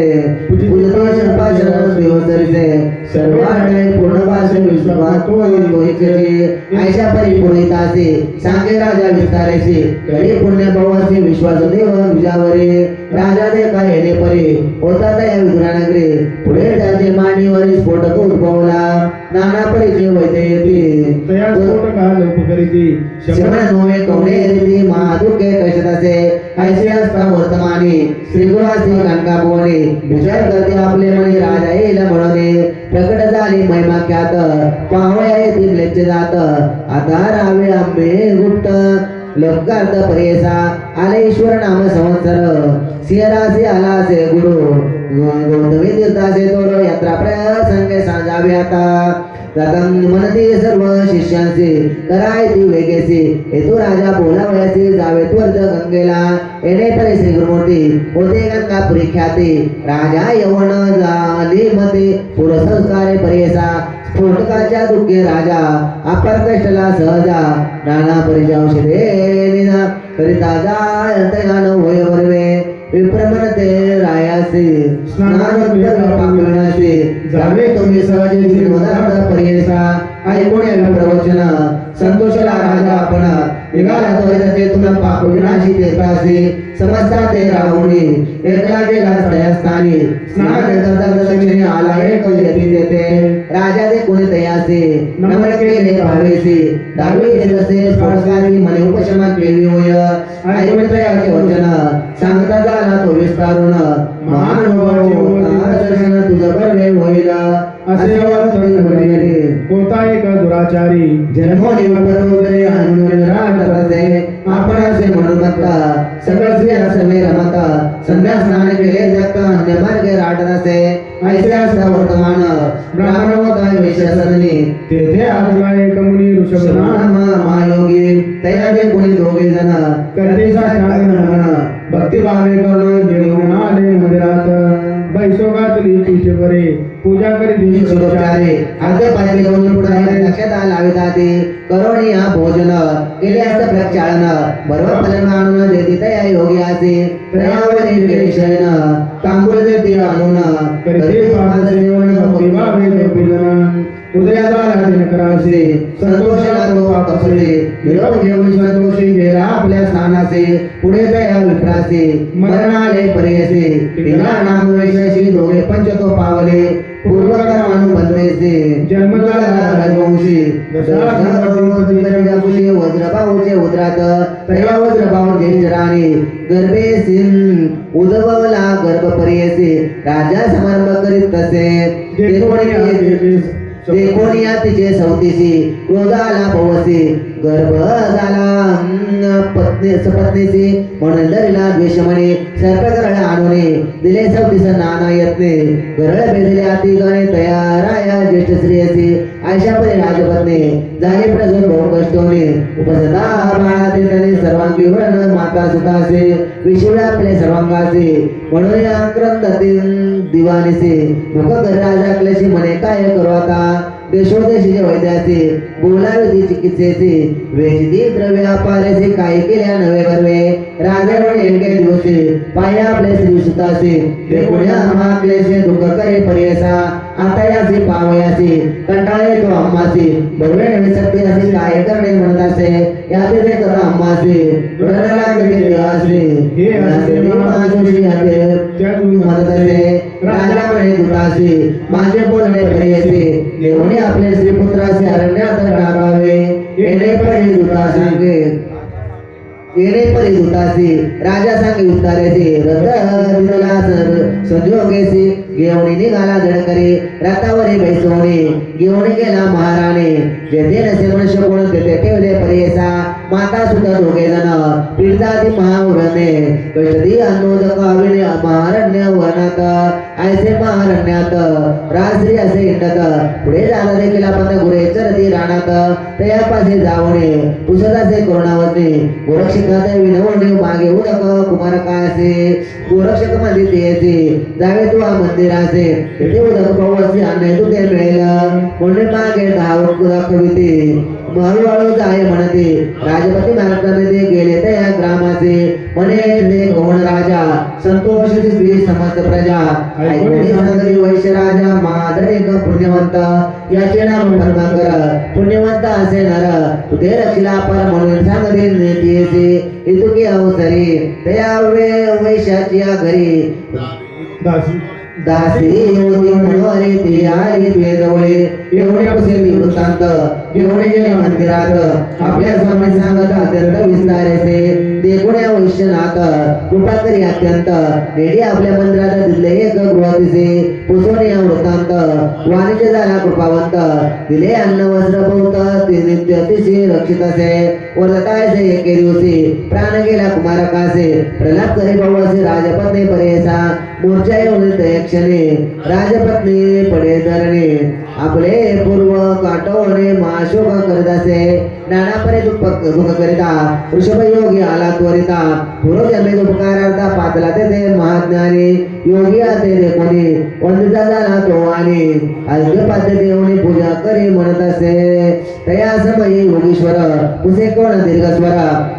ऐशा परिपुरितासे सांगे राजा विस्तारेसी करी पुण्य भवासी विश्वास देव विजावरे राजा देखा येणे परी होता त्या विद्रानगरी पुढे त्याचे मांडीवरी स्फोटक उद्भवला नाना परीचे वैद्य येते तया स्फोटका लोपकरिती शमन नोवे कवणे येते महादुखे कशतासे ऐसे असता वर्तमानी श्रीगुरासी कनकाभुवने विचार करते आपले मणी राजा येईल म्हणून प्रकट झाली महिमा ख्यात पावया येथे म्लेच्छ जात आता रावे आंबे गुप्त लोकार्थ परियसा आले ईश्वर नाम संवत्सर सिंहरासी आला से गुरु गौतमी तीर्थाचे तोर यात्रा प्रसंगे सांजावे आता प्रथम म्हणते सर्व शिष्यांचे करायची वेगेसी हेतू राजा बोलावयाचे जावे त्वरित गंगेला येणे परे श्री गुरुमूर्ती होते गंगापुरी ख्याती राजा यवन झाली मते पुरसंस्कारे परियसा स्फोटकाच्या दुःखे राजा अपर कष्टला सहजा नाना परिजावशे निना करिता जायंतयान होय वरवे विप्रमनते रायासी स्नान पापविनाशी जावे तुम्ही सहजे श्रीमदार्थ परियसा ऐकून प्रवचन संतोषला राजा आपण निघाला त्वरित तुला पापविनाशी तेथासी समजता ते राहुनी एकला गेला स्थळस्थानी स्नान करता दक्षिणे आला एक यती तेथे राजा दे कोणी तयासी नमन केले भावेसी दावे जसे स्पर्शाची मने उपशमा केली होय ऐकण्याचे वचन सांगता झाला तो विस्तारून महानुभावाचे दर्शन तुझं बरे होईल असे कोणता एक दुराचारी जन्मोनी बरोदरे अनुरागते आपण असे म्हणून बघता सगळे असले रमता संध्या स्नान केले जगत अन्य मार्गे राहत असे ऐसे असता वर्तमान ब्राह्मण होता विशेषणी तेथे आजला एक मुनी ऋषभ महायोगी तयाचे कोणी दोघे जण करते भक्ती भावे करून घेऊन आले मंदिरात बैसोगातली तुझे बरे पूजा करीत सुरक्षारे अर्धे पाणी घेऊन पुढे लक्षात लाविताते करोणी हा भोजन केले असत प्रक्षालन बरोबर फलन आणून देती तया योगी असे तयावरी विशयन तांबूळ देती आणून करते पाद सेवन भक्ती भावे गोपीजन उदयाला दिनकरासे संतोषाला तो तपसे निरोप घेऊन संतोषी गेला आपल्या स्थानासे पुढे तया विप्रासे मरणाले पर्यसे पिला नाम वैश्याशी तो पावले पूर्वकर्मानु बंधेसे जन्मकाला राजवंशी वज्रभाऊचे उदरात तया वज्रभाऊ ज्येष्ठराणी गर्भेसीन उदवला गर्भ परियसे राजा समारंभ करीत तसे ते कोणी तिचे सौतीसी क्रोधाला पवसी गर्भ झाला पत्नी सपत्नीसी म्हणून दरीला द्वेष म्हणे सर्पकरळ आणूने दिले सौतीस नाना यत्ने गरळ बेदिले अति गणे तयाराया ज्येष्ठ स्त्रियसी आयशापरी राजपत्नी झाले प्रजन बहु कष्टोने उपसदा बाळाते त्याने सर्वांगी वर्ण माता सुतासे विशिवळे आपले सर्वांगाचे म्हणून आक्रंदतील दिवानीसे मुख कर राजा क्लेशी म्हणे काय करू आता देशोदेशीचे वैद्याचे बोलावे चिकित्सेचे वेचिती द्रव्य अपारेचे काही केल्या नवे गर्वे राजा म्हणे एके दिवसे पाया आपले श्री सुतासे ते पुण्या महाक्लेशे दुःख करे परियसा आता याचे पावयाचे कंटाळे तो अम्मासे बरोबर नवी शक्ती असे काय करणे म्हणत असे याचे ते करा अम्मासे रणाला कधी देवासे हे असे महाजोशी याते त्या तुम्ही म्हणत असे राजा म्हणे दुतासे माझे बोलणे परियसे देवने आपले श्रीपुत्राचे अरण्यात टाकावे येणे परी दुतासे राजा सांगे उतारेसे रथ दिला संजोगेसे घेऊन निघाला जडकरी रथावरी बैसवणे घेऊन गेला महाराणे जेथे नसे मनुष्य कोण तेथे ठेवले परियसा माता सुद्धा दोघे जण पीडिताती महाउरणे कष्टी अन्नोदक अविने महारण्य वनात ऐसे महारण्यात राजश्री असे हिंडत पुढे झाला देखील आपण गुरे चरती रानात तयापासे जावणे पुसत असे करुणावते गोरक्षकात विनवणे मागे उदक कुमार कासे गोरक्षक मध्ये तेचे जावे तू मंदिराचे तेथे उदक पावसे अन्न तुझे मिळेल म्हणून मागे धावत दाखविते हळूहळू जाय म्हणते राजपती महाराजांमध्ये गेले त्या ग्रामाचे म्हणे ते कोण राजा संतोष स्त्री समस्त प्रजा वैश्य राजा महाधनिक पुण्यवंत याचे नाम धर्माकर पुण्यवंत असे नर तुझे रक्षिला पर म्हणून सांगते नेतीचे इतुकी अवसरी त्या वैश्याची घरी दासी होती मनोहरी ती आली तुझे जवळे एवढे प्रसिद्धी वृत्तांत एवढे गेले मंदिरात आपल्या स्वामी सांगत अत्यंत विस्तारेसे देखुण्या वैश्यनाथ कृपा करी अत्यंत नेडी आपल्या मंदिरात दिले एक गृहतीसे पुसवणे वृत्तांत वाणिज्य झाला कृपावंत दिले अन्न वस्त्र बहुत नित्य तिशी रक्षित असे वर्धतायसे एके दिवशी प्राण गेला कुमारकासे प्रलाप करी भाऊसे राजपत्नी परेसा मोर्चा येऊन क्षणे राजपत्नी पडे धरणे आपले पूर्व काटवणे महाशोक करीत असे नानापरे दुःख करिता वृषभ योगी आला त्वरिता पूर्वजन्मे उपकारार्था पातला ते महाज्ञानी योगी ते कोणी वंदिता झाला तो आणि अर्घ्य पाद्य देवणी पूजा करी म्हणत असे तया समयी योगीश्वर पुसे कोण दीर्घस्वर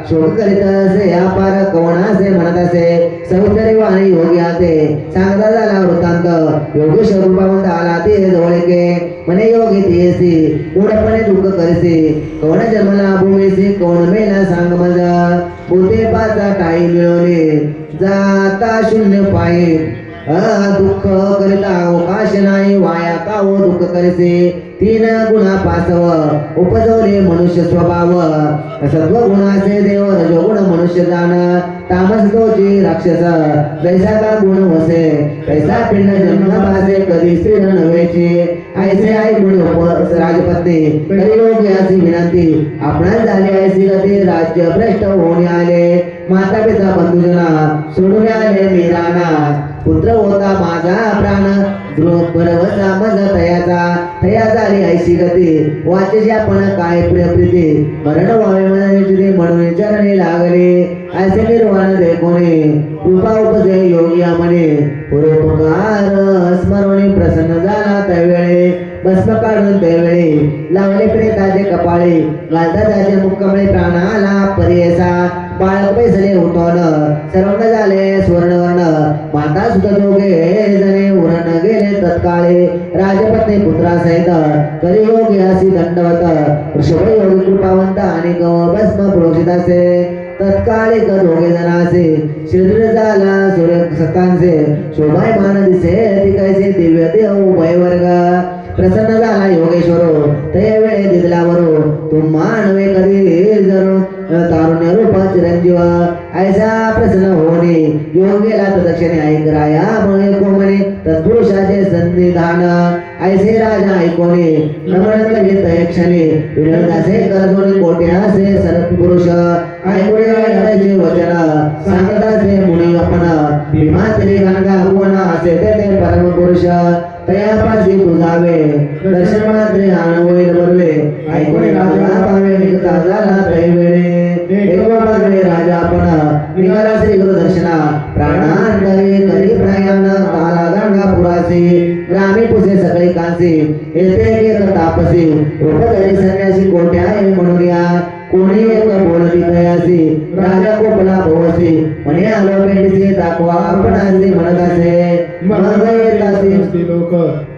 शोक करीत असे अपार कोण असे म्हणत असे सौंदर्य वाणी योगी आते सांगता झाला वृत्तांत योगेश्वर रूपावंत आला ते जवळके म्हणे योगी तेसी मूढपणे दुःख करीसे कोण जन्मला भूमीसी कोण मेला सांग मजा होते पाचा टाई मिळवणे जाता शून्य पायी दुःख करिता अवकाश नाही वाया काव दुःख करीसे तीन गुणा पासव उपजवले मनुष्य स्वभाव सत्व गुणाचे देव रजोगुण मनुष्य जाण तामस तोची राक्षस जैसा का गुण वसे तैसा पिंड जन्म भासे कधी स्त्री नव्हेची ऐसे आई गुण राजपत्नी कलियोग याची विनंती आपणास झाली ऐसी गती राज्य भ्रष्ट होऊन आले माता पिता बंधुजना सोडून आले मी राणा पुत्र होता माझा प्राण भरवसा मज तया झाली ऐशी गती वाचेची आपण काय प्रियप्रीती मरण व्हावे म्हणायची म्हणून चरणी लागले ऐसे निर्वाण दे कोणी कृपा उपजे योगी म्हणे परोपकार स्मरणी प्रसन्न झाला त्यावेळे भस्म काढून त्यावेळी लावले प्रेताचे कपाळे घालता त्याचे मुक्कमळे प्राणाला परियसा बाळक पैसले उठवण सर्वांग झाले स्वर्णवर्ण माता सुद्धा दोघे जणे उरण गेले तत्काळे राजपत्नी पुत्रासहित कलियोग यासी दंडवत वृषभ योगी कृपावंत आणि गव भस्म प्रोषित असे तत्कालिक दोघे जणांचे शरीर झाला सूर्य सकांचे शोभायमान दिसे ती कैसे दिव्य देव उभय वर्ग प्रसन्न झाला योगेश्वरो ते वेळे दिदलावरो तुम्हा नवे कधी जरो तारुण्य रूप चिरंजीव ऐसा प्रसन्न होणे योग गेला दक्षिणे ऐक राया मळे कोमणे तत्पुरुषाचे संविधान ऐसे राजा ऐकोणे नमन करीत क्षणे विनोदासे करजोनी कोट्यासे सत्पुरुष ऐकोणे राजाचे वचन सांगताचे मुनी आपण भीमातरी गंगा भुवन असे ते परम पुरुष तयापाशी तुझावे दर्शन मात्रे आनवैल बरवे ऐकोणे राजा पावे निघता झाला तैवेळे एक बागवे राजा आपण निघाला श्री गुरु दर्शना प्राणांतरे करी प्रयाण ताला गंगा पुरासी ग्रामी पुसे सगळे कांसी येथे एक तापसी रूपधरी संन्यासी कोट्या म्हणून या कोणी एक बोलती तयासी राजा कोपला भोवसी म्हणे आलो पेंडीसी दाखवा आपण असे म्हणत असे मग येतासी लोक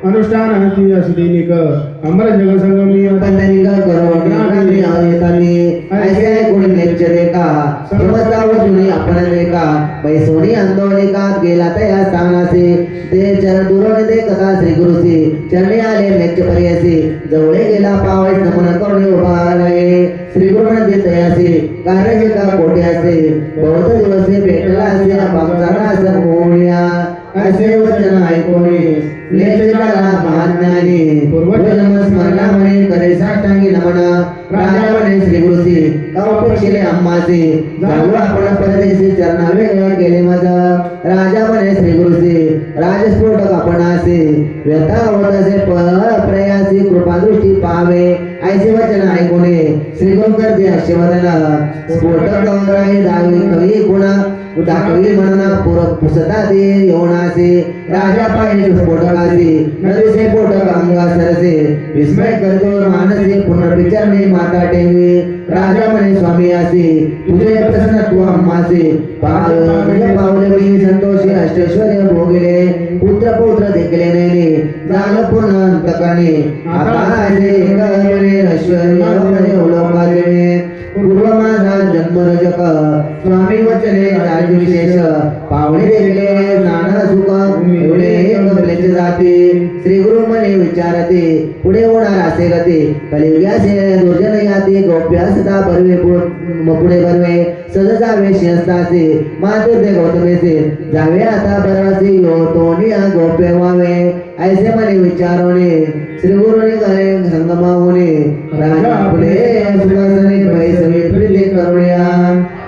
अनुष्ठान हती असदिनिक अमर जग संगमी बंधनिक करोनी येतानी ऐसे कोणी नेच देखा समजाव जुनी आपण देखा बैसोनी आंदोलिकात गेला तया स्थानासी ते चरण दुरून दे कथा श्री गुरुसी चरणी आले नेच पर्यासी जवळे गेला पावस नमन करून उभा रहे श्री गुरु मध्ये तयासी कार्य का कोट्यासे बहुत दिवसे भेटला असे भक्ताला असं मोहण्या असे वचन ऐकोणे लेखकाला महाज्ञानी पूर्वजन्म स्मरणा म्हणे करे साष्टांगी नमन राजा म्हणे श्री गुरुसी कवपेक्षिले अम्मासी जाऊ आपण परदेशी चरणावे केले माझा राजा म्हणे श्री गुरुसी राजस्फोटक आपण असे व्यथा होत असे प्रयासी कृपा दृष्टी पाहावे ऐसे वचन ऐकोणे श्री गुरु करते हर्षवर्धन स्फोटक राही दावी कवी गुणा दाखवी म्हणना पुसता दे येऊनासे राजा पाहिजे स्फोटकासी नदीसे पोटक अंगा सरसे विस्मय करतो मानसी पुनर्विचारणे माता टेवी राजा म्हणे स्वामी असे तुझे प्रसन्न तू अम्मासे पावले मी संतोषी अष्टैश्वर्य भोगले पुत्र पुत्र देखले नेने झालं पूर्ण अंतकरणे आता म्हणे ऐश्वर्य लोकाचे पूर्व माझा जन्म रजक स्वामी वचने राज विशेष पावणे देखले नाना सुख एवढे एक जाते श्री गुरु म्हणे विचारते पुढे होणार असे गते कलियुगासे दुर्जन याते गोप्य सदा बरवे पुढे बरवे सज जावे शिहस्तासे मातुर्दे गौतमेसे जावे आता बरवासी यो तोनी गोप्य व्हावे ऐसे म्हणे विचारोने श्री गुरुने करे संगमा होणे राजा आपले सुखासने पैसवे प्रीती करुण्या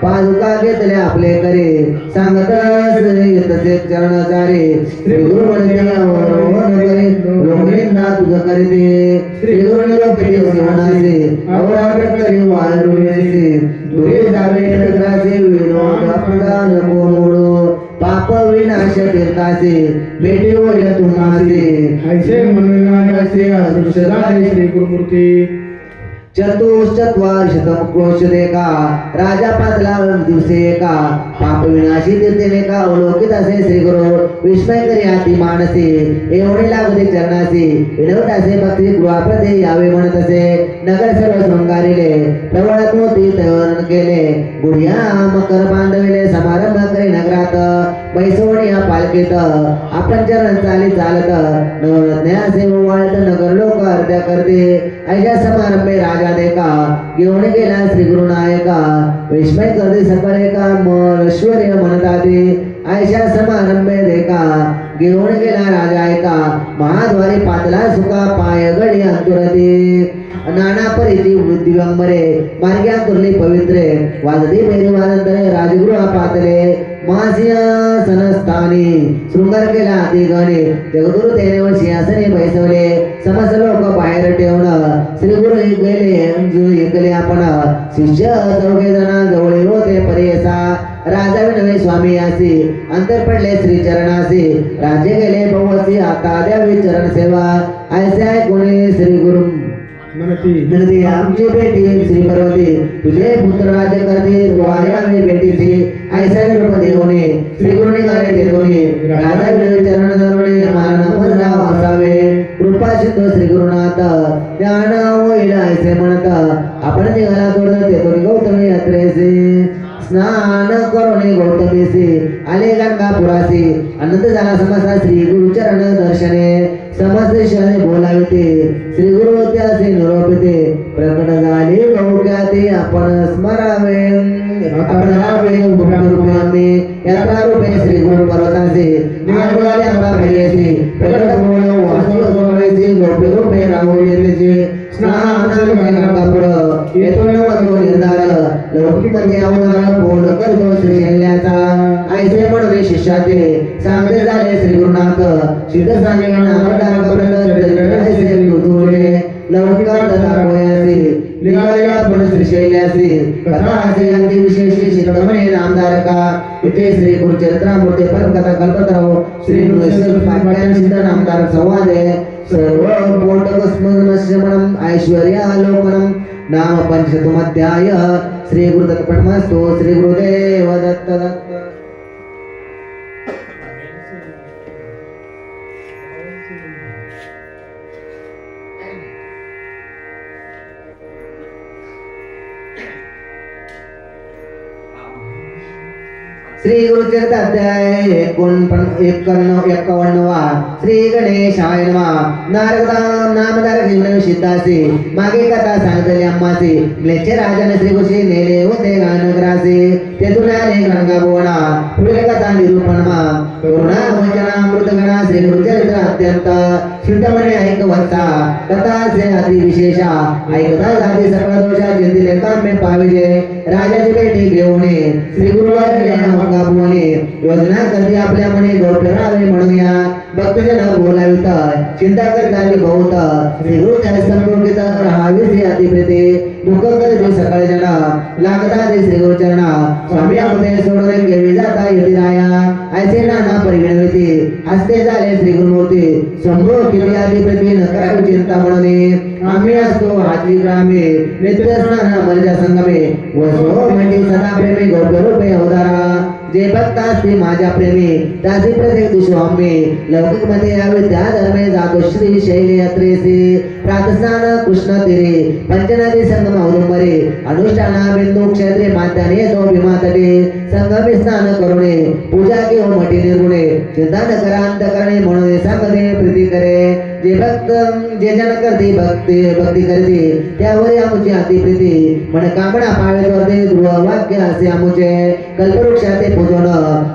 पादुका घेतले आपले करे सांगतस येतसे चरणाचारे श्री गुरु म्हणे लोकरींना तुझ करीते श्री गुरुने लोकरी शिवणासे अवराट करी वाळरुण्यासे दुरे जावे नगराचे विनोद प्रदान मोडो पाप विनाश तीर्थाचे भेटी होईल तुम्हासे ऐसे म्हणून असे अदृश्य झाले श्री गुरुमूर्ती चतुश्चत्वार शतम क्रोश देखा राजा पातला दिवसे एका पाप विनाशी तीर्थेने का अवलोकित असे श्री गुरु विस्मय करी आती मानसी एवढे लागते चरणासी विनवत असे भक्ती गृहाप्रते यावे म्हणत असे नगर सर्व शृंगारिले प्रवळत मोती तैवरण केले गुढिया मकर बांधविले समारंभ करे नगरात बैसवणी पालखीत आपण चरण चाली चालत नवरत्न्यासे वाळत नगर लोक अर्ध्या करते ऐशा समारंभे राजा देखा घेऊन गेला श्री गुरु नायका विस्मय करते सकळे का ऐश्वर्य म्हणताते ऐशा समारंभे देखा घेऊन गेला राजा ऐका महाद्वारी पातला सुका पाय गडी अंतुरते नाना परीची दिगंबरे मार्गे अंतुरली पवित्रे वाजती मेरी वादंतरे राजगृह पातले सिंहासनस्थानी शृंगार केला आदिगणे जगदुरु तेनेवर सिंहासने बैसवले समस्त लोक बाहेर ठेवणं श्री गुरु गेले ऐकले आपण शिष्य चौघे जण जवळ होते परेसा राजा विनवे स्वामी असी अंतर पडले श्री चरणासी राजे गेले बहुवसी आता द्यावी चरण सेवा ऐसे कोणी श्री गुरु म्हणती आमची बेटी श्री पार्वती तुझे पुत्र राज्य करते द्वारे बेटीची ऐसा रूप देवने श्री गुरुने गाणे देवने राजा विनवे चरण धरणे मानव नाव असावे कृपा सिद्ध श्री गुरुनाथ ज्ञान होईल ऐसे म्हणत आपण निघाला तोडत येतो गौतमी यात्रेचे स्नान करून गौतमीसी आले गंगापुरासी आनंद झाला समजला श्री गुरुचरण दर्शने समस्त शने बोलाविते श्री गुरु त्याचे निरोपिते प्रकट झाले लौक्याते आपण स्मरावे आपण रावे रूपे आम्ही यात्रा रूपे श्री गुरु पर्वताचे निघाले आम्हाला प्रियसे प्रकट बोल वाचू बोलायचे गोपी रूपे राहू येतेचे स्नान गंगापुर येतो नवतो निर्धार लौकिकमध्ये अवतार बोल करतो श्री शैल्याचा ऐसे म्हणून शिष्याचे सांगते झाले श्री गुरुनाथ सिद्ध सांगे नामदार लौकिकार्थ दाखवयाचे निघालेला आपण श्री शैल्याचे कथा असे अगदी विशेष शिरोमणी नामधारका इथे श्री गुरुचरित्रामूर्ती परमकथा कल्पतराव श्री गुरुपाख्यान सिद्ध नामधारक संवादे सर्व पोटकस्मश्रमणम ऐश्वर्यालोकनम नाम पंचतुमध्याय श्री गुरुदत्तपणमस्तु श्री गुरुदेव दत्त दत्त श्री गुरुचरित अध्याय 51वा श्री गणेशाय नमः नामधारक जीवन सिद्धासी मागे कथा सांगितली अम्मासी म्लेच्छ राजाने श्री गुरुशी नेले होते गानगरासी तेथून आले गणगाभुवना पुढील कथा निरूपणमा करुणा वचना मृतगणा श्री गुरुचरित्र अत्यंत शुद्धमणे ऐकवत्ता कथा से अति विशेषा ऐकता जाती सर्व दोषा जिंदीले कामे पाविजे राजाची भेटी घेऊन श्री गुरुवार गाभुवने योजना करते आपल्या मने गौरवावे म्हणूया भक्तजन बोलावित चिंता करताना बहुत श्री गुरु त्या संपूर्णित राहावे श्री अतिप्रिते दुःख करते सकाळ जन लागता ते श्री गुरुचरणा स्वामी आपले सोडून घेवी जाता येती राया ऐसे नाना परिगणविती हस्ते झाले श्री गुरुमूर्ती संभो किती अतिप्रिती न करावी चिंता म्हणून आम्ही असतो हातली ग्रामे नित्य स्नान मर्जा संगमे वसो म्हणजे सदा प्रेमी गौरवरूपे अवतारा जे भक्त असते माझ्या प्रेमी त्याचे प्रत्येक दुष्वामे लौकिक मध्ये यावे त्या धर्मे जातो श्री शैली यात्रेसी प्रातस्नान कृष्ण तीरे पंचनदी संगम औदुंबरे अनुष्ठाना बिंदू क्षेत्रे मात्याने तो भीमा तटे संगमे स्नान करुणे पूजा किंवा मठी निर्गुणे चिंता न करा अंतकरणे म्हणून सांगते प्रीती करे जे भक्त जे जन करते भक्ती करते त्यावर आमुची अति प्रीती मन कामना पावे करते ध्रुव वाक्य असे आमुचे कल्पवृक्षाचे पूजन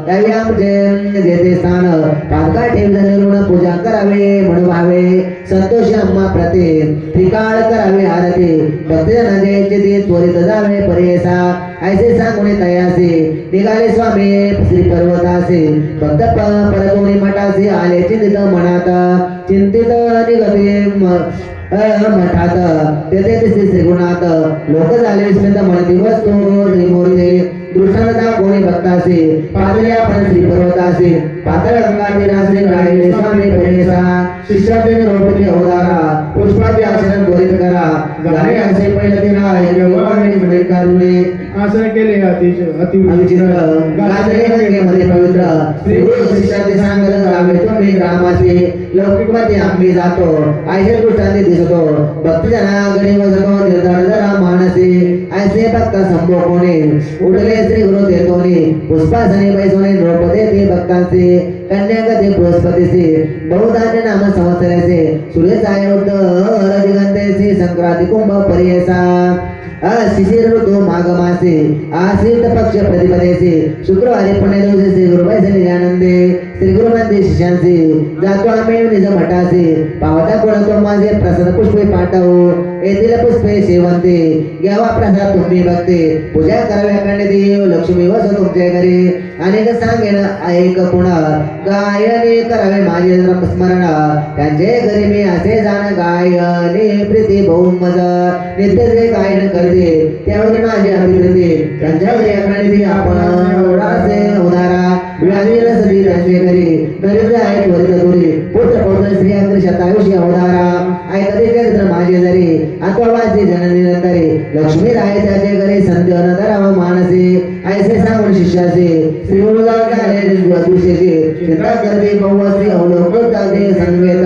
यावे आमचे जेथे स्थान पादका ठेव ऋण पूजा करावे म्हणून भावे संतोष अम्मा प्रते त्रिकाळ करावे आरती भक्तजन जयचे ते त्वरित जावे परेसा ऐसे सांगुणे तयासे निघाले स्वामी श्री पर्वतासे भक्त परतोनी मठासे आले चिंतित मनात चिंतित निगते मठात तेथे श्री गुणात लोक झाले विस्मित म्हणती वस्तू त्रिमूर्ती दृष्टांता कोणी भक्तासे पातळी आपण श्री पर्वतासे पातळ गंगातीरासे राहिले स्वामी परेसा शिष्याचे रोपती अवतारा पुष्पाचे आसन त्वरित करा झाले असे पहिले दिना योगाने कारुणे आसन केले अति विचित्र गाजले गंगेमध्ये पवित्र श्री गुरु शिष्याचे सांगत करावे तुम्ही ग्रामाचे लौकिक मध्ये आम्ही जातो ऐसे दृष्टांती दिसतो भक्तजना गणी वजतो निर्धार जरा मानसी ऐसे भक्त संभोगोने उडले श्री गुरु देतोनी पुष्पासने बैसोने द्रौपदे ते भक्तांचे कन्यागते बृहस्पतीचे बहुधान्य नाम संवत्सराचे सूर्यसाय दिगंतेचे संक्रांती कुंभ परियसा शिशिर ऋतू माघ मासे आश्रित पक्ष प्रतिपदेचे शुक्रवारी पुण्य दिवशी श्री गुरुबाई आनंदे श्री गुरुनंदी शिष्यांचे जातो आम्ही निज मठाचे पावता कोणतो माझे प्रसाद पुष्पे पाठवू येथील पुष्पे सेवंते घ्यावा प्रसाद तुम्ही भक्ते पूजा कराव्याकडे देव लक्ष्मी वसो तुमच्या घरी अनेक सांगेन ऐक पुन्हा गायने करावे माझे स्मरण त्यांचे घरी मी असे जाण गायने प्रीती बहुमज नित्य जे गायन करते त्यावेळी माझे अभिप्रीती त्यांच्या घरी अकडे आपण उदारा व्याधी रसदी त्यांचे घरी दरिद्र आहे त्वरित दुरी पुत्र पौत्र स्त्री अंतर शतायुषी अवधारा ऐकते चरित्र माझे जरी आत्वाचे जननी नंतरे लक्ष्मी राय त्याचे घरी संत अनधराव मानसे ऐसे सांगून शिष्याचे श्री गुरुदाचे चिंता करते बहुवस्त्री अवलोकन जाते संवेद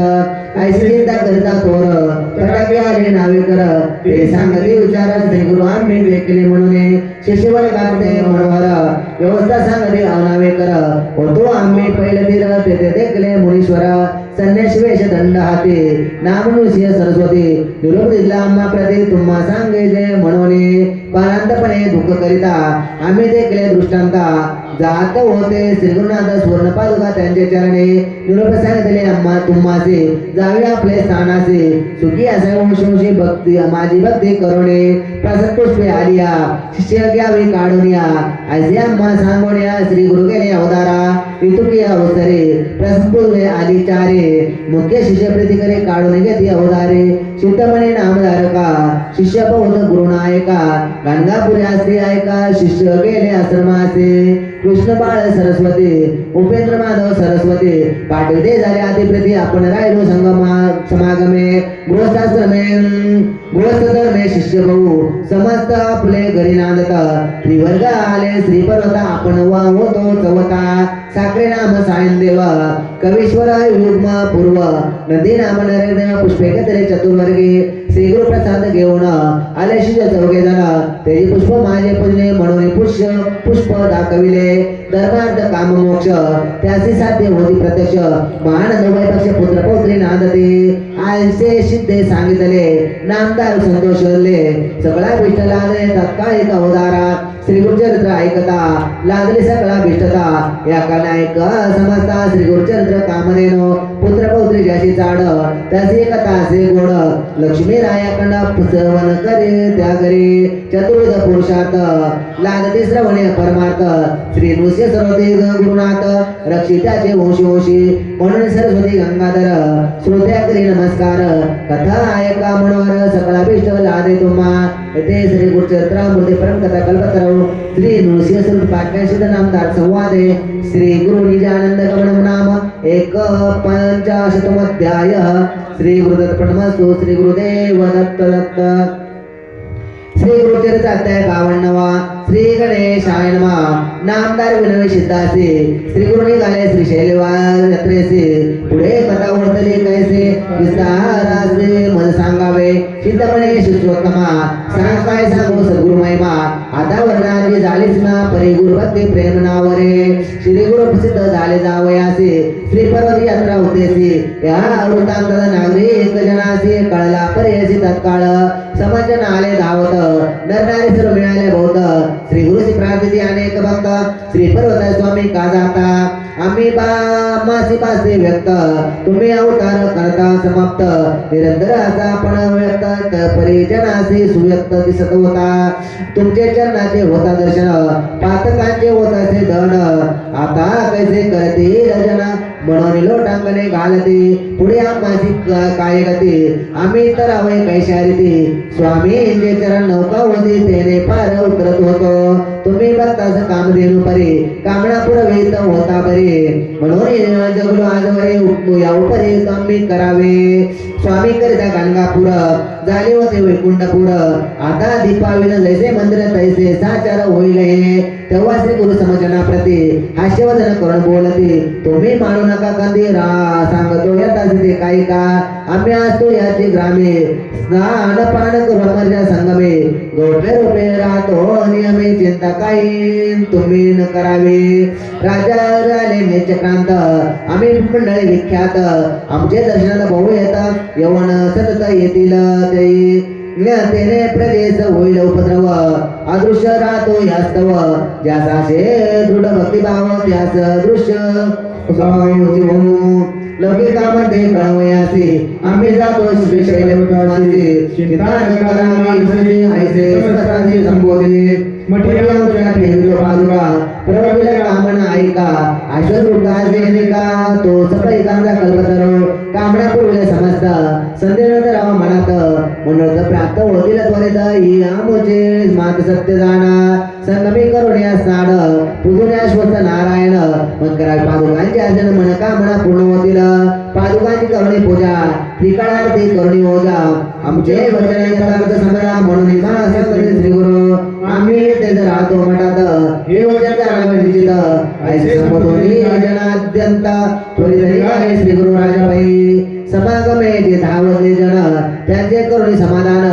ऐसे चिंता करता थोर तटाके आले नावे कर ते सांगते विचार श्री गुरु आम्ही देखले म्हणून शिष्यवर गाते म्हणवा व्यवस्था सांगते अनावे कर होतो आम्ही पहिले तीर तेथे देखले मुनीश्वर संन्यासी वेश दंड हाते नामनुष्य सरस्वती निरोप दिला आम्हा प्रती तुम्हा सांगे जे म्हणून परांतपणे दुःख करिता आम्ही देखले दृष्टांता जात होते श्रीगुरुनाथ सुवर्ण पादुका त्यांचे चरणे निरोप सांगितले आम्हा तुम्हासे जावे आपले स्थानासे सुखी असा वंशवंशी भक्ती माझी भक्ती करुणे प्रसन्न पुष्पे आलिया शिष्य घ्यावे काढून या असे आम्हा सांगून या श्री गुरु गेले अवतारा वितुकी अवसरे प्रसन्न आली चारे मुख्य शिष्य प्रीती करे काढून घेते अवतारे चित्तमणे नामधारका शिष्य बहुत गुरुनायका गाणगापुरी आश्री ऐका शिष्य गेले आश्रमासे कृष्ण बाळ सरस्वती उपेंद्र माधव सरस्वती पाठविते झाले आदिप्रती आपण राहिलो समागमे गृहस्थाश्रमे गृहस्थ धर्मे शिष्य भाऊ समस्त आपले घरी नांदत त्रिवर्ग आले श्री पर्वता आपण होतो चवता साखरे नाम सायन देव कवीश्वर युग्म पूर्व नदी नाम नरेंद्र पुष्पे तरे चतुर्वर्गी श्री गुरु प्रसाद घेऊन आले शिष्य चौघे जण तेजी पुष्प माझे पूजने म्हणून पुष्प दाखविले धर्मार्थ काम मोक्ष त्यासी साध्य होती प्रत्यक्ष महान दोघे पक्ष पुत्र पौत्री नांदते आयसे सिद्धे सांगितले नामदार संतोषले सगळा भिष्ट लागले तत्कालिक अवतारा श्री गुरुचरित्र ऐकता लागली सगळा भिष्टता या ऐक समजता श्री गुरुचरित्र कामनेनो पुत्र पौत्री ज्याशी चाड त्याची कथा असे गोड लक्ष्मी रायाकडा पुसवन करे त्या घरी चतुर्थ पुरुषार्थ लागते श्रवणे परमार्थ श्री नृसिंह सरस्वती गुरुनाथ रक्षिताचे वंशी म्हणून सरस्वती गंगाधर श्रोत्या करी नमस्कार कथा ऐका मनोहर सकळा भिष्ट लादे तुम्हा येथे श्री गुरुचरित्रामृते परमकथा कल्पतरौ श्री नृसिंह स्वरूप पाठ्यसिद्ध नामदार संवादे श्री गुरु निजानंद गमनम नाम एक पंचाशतमोध्याय श्री गुरुदत्त प्रणमस्तु श्री गुरुदेव दत्त दत्त श्री गुरुचरित्र अध्याय 52 श्री गणेशाय नमः नामदार विनय सिद्धासे श्री गुरु निघाले श्री शैलवास यात्रेसे पुढे कथा वर्तली कैसे विस्तारासे मन सांगावे चिंतमणे शिष्योत्तमा सांग काय सांगू सद्गुरु महिमा आता वर्णाची झालीच ना परी गुरु भक्ती प्रेम नावरे श्री गुरु प्रसिद्ध झाले जावयासे श्री पर्वती यात्रा उद्देशी या वृत्तांत नागरिक जनासी कळला पर्यसी तत्काळ समाजन आले धावत नरनारी सर्व मिळाले बहुत श्री गुरुची प्रार्थी अनेक भक्त श्री पर्वता स्वामी का जाता आम्ही मासी पासे व्यक्त तुम्ही अवतार करता समाप्त निरंतर असा आपण व्यक्त परिजनासी सुव्यक्त दिसत होता तुमचे चरणाचे होता दर्शन पातकांचे होत असे दंड आता कैसे करते रजना म्हणून लोटांगणे घालते पुढे आम्हाची काय गती आम्ही तर अवय कैशारीती स्वामींचे चरण नौका होती तेने पार उतरत होतो तुम्ही बघताच कामधेनू परी कामणा पुरवित होता बरे म्हणून जगलो आजवरे या उपरी आम्ही करावे स्वामी करिता गाणगापूर झाले होते वैकुंठपूर आता दीपाविन जैसे मंदिर तैसे साचार होईल हे तेव्हा श्री गुरु समजना प्रती हास्यवदन करून बोलते तुम्ही मानू नका कंदी सांगतो येतात ते काही का आम्ही असतो याची ग्रामे स्नान पान करून संगमे गोपे रोपे राहतो नियमे चिंता काही तुम्ही न करावे राजा राले नेचक्रांत आम्ही मंडळी विख्यात आमचे दर्शनाला बहु येतात यवन सतत येतील तेने प्रदेश होईल उपद्रव अदृश्य राहतो यास्तव ज्यासाशे दृढ भक्तिभाव त्यास दृश्य लौकिकामध्ये कळवयासी आम्ही जातो श्री शैलवासी चिंता न करा ऐसे सत्रांची संबोधित मठिया ठेवलो पादुका प्रविल कामना ऐका अश्वरूपा देनिका तो सपैकांचा कल्पतरो कामना पुरविले समस्त संदेह राव मनात मनोरथ प्राप्त होतील त्वरित ही आमोचे मात सत्य जाणा संगमी करुण्या स्नाड पूजुन्या स्वस्त नारायण मग करावी पादुकांची अर्जन मन कामना पूर्ण होतील पादुकांची करुणी पूजा त्रिकाळार्थी करुणी ओजा आमचे वचन यथार्थ समजा म्हणून श्री गुरु आम्ही ते राहतो मठात हे वचन जाणवे निश्चित ऐसे संबोधोनी जनाद्यंत त्वरित श्री गुरु राजाबाई समागमे जे धावले जन त्यांचे करुणी समाधान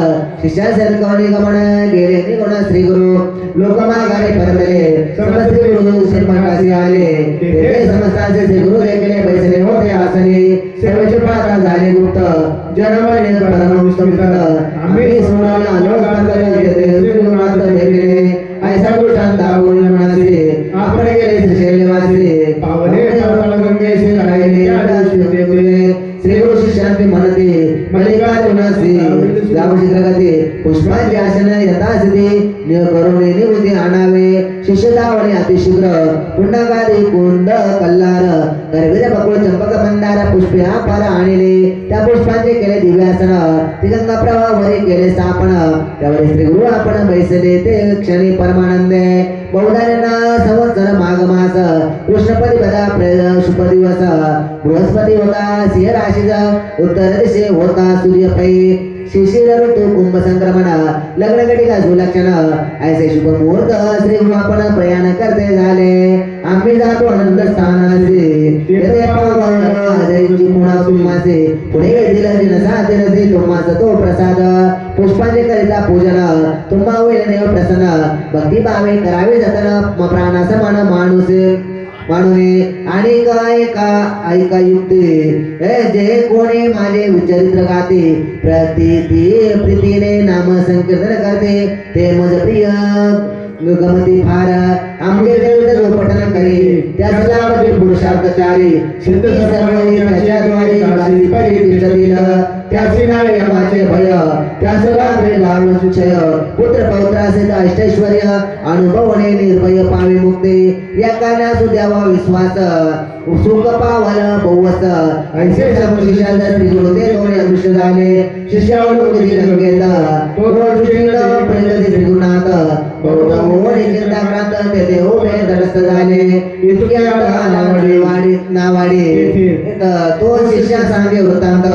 शिष्यासेन करुणी गमन गेले निगुण श्री गुरु लोकमार्गाने परतले समस्त अतिशीघ्र पुंडगादी कुंड कल्लार करवीर बकुळ चंपक मंदार पुष्पे फार आणले त्या पुष्पांचे केले दिव्यासन तिगंगा प्रवाहावरी केले स्थापन त्यावर श्री गुरु आपण बैसले ते क्षणी परमानंदे बहुधान्यांना संवत्सर माघ मास कृष्णपदी पदा शुभ दिवस बृहस्पती होता सिंह राशीचा उत्तर दिशे होता सूर्यपै शिशिर ऋतू कुंभ संक्रमण लग्न घटिका सुलक्षण ऐसे शुभ मुहूर्त श्री गुरु आपण प्रयाण करते झाले आम्ही जातो आनंद स्थानाचे येथे पावसाची पुन्हा तुम्हाचे पुढे दिलं दिनसा दिनसे तुम्हाचा तो प्रसाद पुष्पांचे करिता पूजन तुम्हा होईल देव प्रसन्न भक्ती भावे करावे जतन प्राणासमान माणूस म्हणून आणि ऐका युक्ती जे कोणी माझे चरित्र गाते प्रीतीने नाम संकीर्तन करते ते मज प्रिय गमती फार आमचे देव पठन करे त्याला पुरुषार्थचारी सिद्ध सर्व त्याच्याद्वारे परितिष्ठतील त्याचे नावे यमाचे भय त्याचे लागले लाभक्षय पुत्र पौत्रासित अष्टैश्वर्य अनुभवणे निर्भय पावे मुक्ती या कारणास द्यावा विश्वास सुख पावल बहुवस ऐसे समशिष्याला श्री गुरुदेव दोन्ही अदृश्य झाले शिष्यावर गंगेत श्री गुरुनाथ चिंताक्रांत ते देव तटस्थ झाले इतक्या नावाडी तो शिष्या सांगे वृत्तांत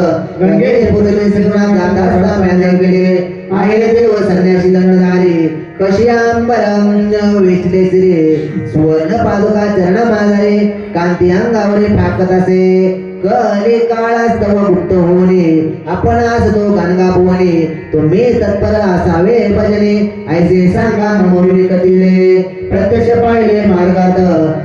गंगेचे पूर्वी श्रीनाथ जाता असता मिळाले गेले आहे देव संन्यासी दंडधारी कशी अंबरम वेचले श्री सुवर्ण पादुका चरण माझे कांती अंगावरी फाकत असे कली काळास्तव गुप्त होणे आपण असतो गणगाभुवने तुम्ही तत्पर असावे भजने ऐसे सांगा म्हणून कथिले प्रत्यक्ष पाहिले मार्गात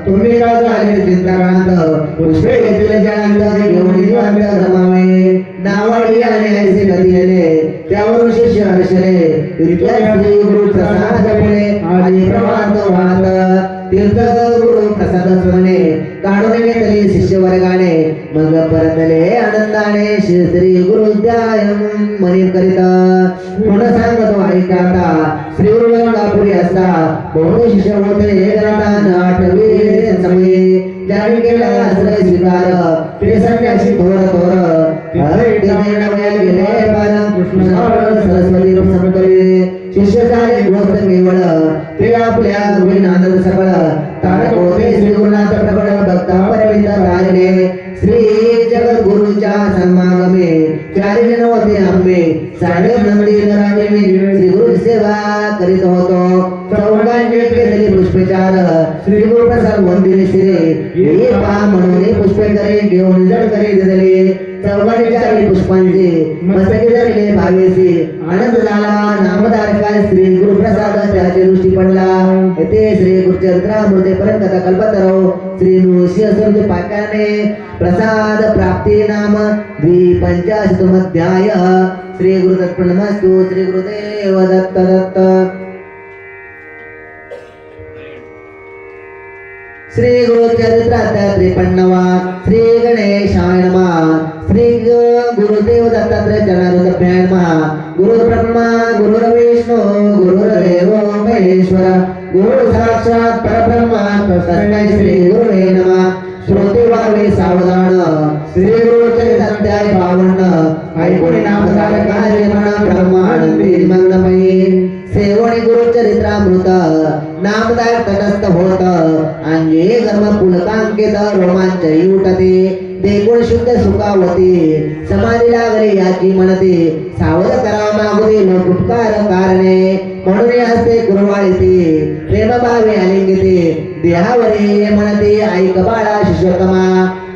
तुम्ही का झाले चिंताक्रांत पुष्पे घेतले जनांत घेऊन निवांत रमावे नावाडी आणि ऐसे कथिले त्यावरून शिष्य हर्षले इतक्या गुरु प्रसाद पुणे आणि प्रभात वाहत तीर्थ गुरु प्रसाद स्मरणे काढून घेतले शिष्य वर्गाने मग परतले आनंदाने श्री गुरुद्याय मनी करिता पुन्हा सांगतो ऐकाता श्री गुरु गंगापुरी असता बहुते शिष्य होते ग्रंथान आठवे समये ज्याने केला आश्रय स्वीकार ते संन्यासी थोर गेले कृष्ण सरस्वती समकले शिष्य झाले गोष्ट केवळ ते आपल्या गुरुविन आनंद सकळ तारक होते श्री गुरुनाथ प्रकट भक्ता परमित तारणे श्री जगत गुरुच्या समागमे चारी जन होते आंबे साडे नंदी राजे श्री गुरु सेवा करीत होतो चौघांचे केलेले पुष्पचार श्री गुरु प्रसाद वंदिले शिरे हे पहा म्हणून पुष्पे करे घेऊन जड करे दिले चौघांचे चारी पुष्पांचे मस्तके धरले भावेसी आनंद झाला नामधारका श्री गुरु प्रसाद त्याची दृष्टी पडला येथे श्री गुरुचरित्रामृते पर्यंत कल्पतरो श्री नृसिंह असुरचे पाक्याने प्रसाद प्राप्ती नाम द्विपंचाशतमोऽध्याय श्री गुरुदत्त नमस्तु श्री गुरुदेव दत्त दत्त श्री गुरुचरित्राध्याय 53 श्री गणेशाय नमः श्री गुरुदेव दत्तात्रय चरणारविंदाभ्यां नमः गुरु ब्रह्मा गुरु विष्णु गुरुर्देवो महेश्वर गुरु साक्षात् परब्रह्म तस्मै श्री गुरुवे नमः श्रोते व्हावे सावधान श्री गुरुचरित्राध्याय 52 ऐकून नामधारका मन ब्रह्मानंदी मंगलमयी सेवणी गुरुचरित्रामृत नामदायक तटस्थ होत अंगे कर्म पुलकांकित रोमांच उठते देखून शुद्ध सुखावते समाधी लागले याची म्हणते सावध करा मागुदे लोकुपकार कारणे म्हणून हस्ते कुरवाळीते प्रेमभावे आलिंगिते देहावरे म्हणते ऐक बाळा शिष्योत्तमा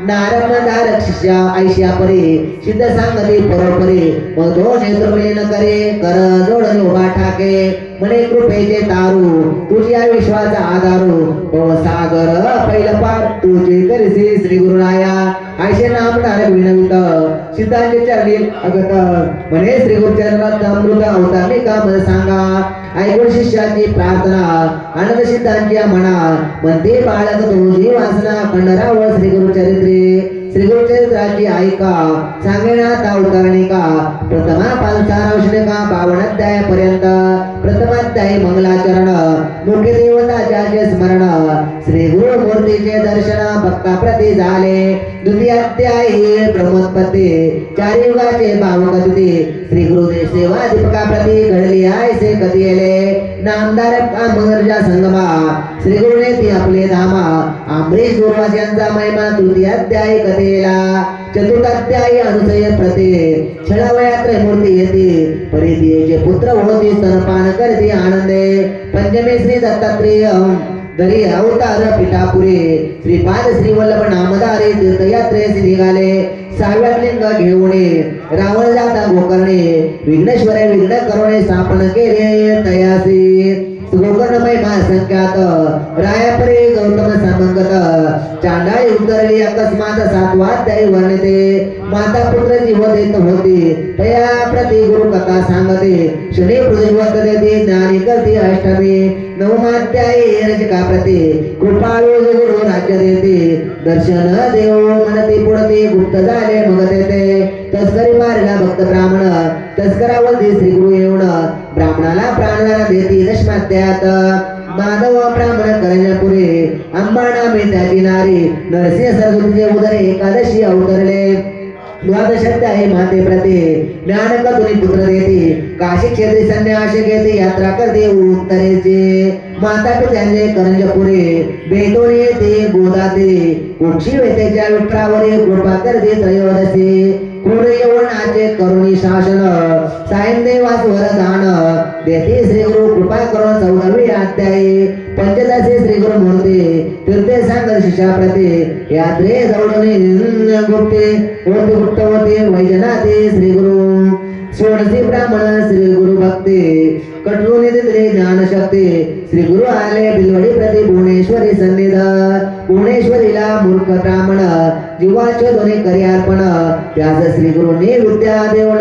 नारमदारक शिष्या ऐश्या परे सिद्ध सांगते परोपरे मग तो नेतृत्व न करे कर जोडले उभा ठाके मने कृपेचे तारू तुझ्या विश्वाचा आधारू सागर पहिलं पार तुझे करिसे श्री गुरुराया ऐशे नामधारक विनवित सिद्धांचे चरणी अगत म्हणे श्री गुरुचरणात अमृत अवतारणे का मला सांगा ऐकून शिष्याची प्रार्थना आनंद सिद्धांच्या मना म्हणते बाळक तुझी वासना खंडराव श्री गुरुचरित्रे श्री गुरुचरित्राची ऐका सांगेना अवतारणिका प्रथमा 5 अध्यायापर्यंत प्रथमाध्यायी मंगलाचरण मुख्य देवताचे स्मरण श्री गुरु मूर्तीचे दर्शन भक्ताप्रती झाले द्वितीयाध्यायी ब्रह्मोत्पत्ती चार युगाचे भावकथुती श्री गुरुदेव सेवा दीपकाप्रती घडली आयसे कधी येले नामदार मंगरजा संगमा श्री गुरुने ती आपले धामा अमरीश गुरुवास यांचा महिमा तृतीयाध्यायी कथेला चतुर्थाध्यायी अनुसय प्रते छळावयात मूर्ती येते परिधीचे पुत्र होती स्तनपान करते आनंदे पंचमे श्री दत्तात्रेय दरी अवतार पिठापुरे श्रीपाद श्री वल्लभ नामदारे तीर्थयात्रेस निघाले साव्यात लिंग घेऊन रावण जाता गोकर्णे विघ्नेश्वरे विघ्न करुणे स्थापन केले तयासी गोकर्णमय महासंख्यात रायापरे गौतम सामंगत चांडाळी उतरली अकस्मात सातवाध्यायी वर्णिते माता पुत्र जीव देत होती तया प्रति गुरु कथा सांगते शनी पृथ्वीवत देते ज्ञानी करते अष्टमी नवमाध्यायी रजका प्रति कृपाळू गुरु राज्य देते दर्शन देव मनते पुढते गुप्त झाले मग देते तस्करी मारला भक्त ब्राह्मण तस्करावरती श्री गुरु येऊन ब्राह्मणाला प्राणदान देते दशमाध्यायात माधव ब्राह्मण करण्यापुरे अंबाणा मी त्याची नारी नरसिंह सरस्वतीचे उदरे एकादशी अवतरले द्वादशाध्यायी माते प्रते ज्ञानक तुनी पुत्र देते काशी क्षेत्री संन्यास घेते यात्रा करते उत्तरेचे माता पित्यांचे करंजपुरे बेटोन येते गोदाते कुक्षी वेतेच्या विप्रावरे कृपा करते त्रयोदशी क्रूर यवनाचे करुणी शासन सायंदेवास वरदान देते श्री गुरु कृपा करून 14वी अध्यायी पंचदशी श्री गुरु मूर्ती तीर्थे सांग शिष्या प्रती यात्रे जवळणे गुप्ते होते गुप्त होते वैजनाते श्री गुरु षोडशी ब्राह्मण श्री गुरु भक्ती कटलून दिले ज्ञान शक्ती श्री गुरु आले बिलवडी प्रति भुवनेश्वरी सन्निध भुवनेश्वरीला मूर्ख ब्राह्मण जीवाचे दोन्ही करी अर्पण त्यास श्री गुरुने विद्या देऊन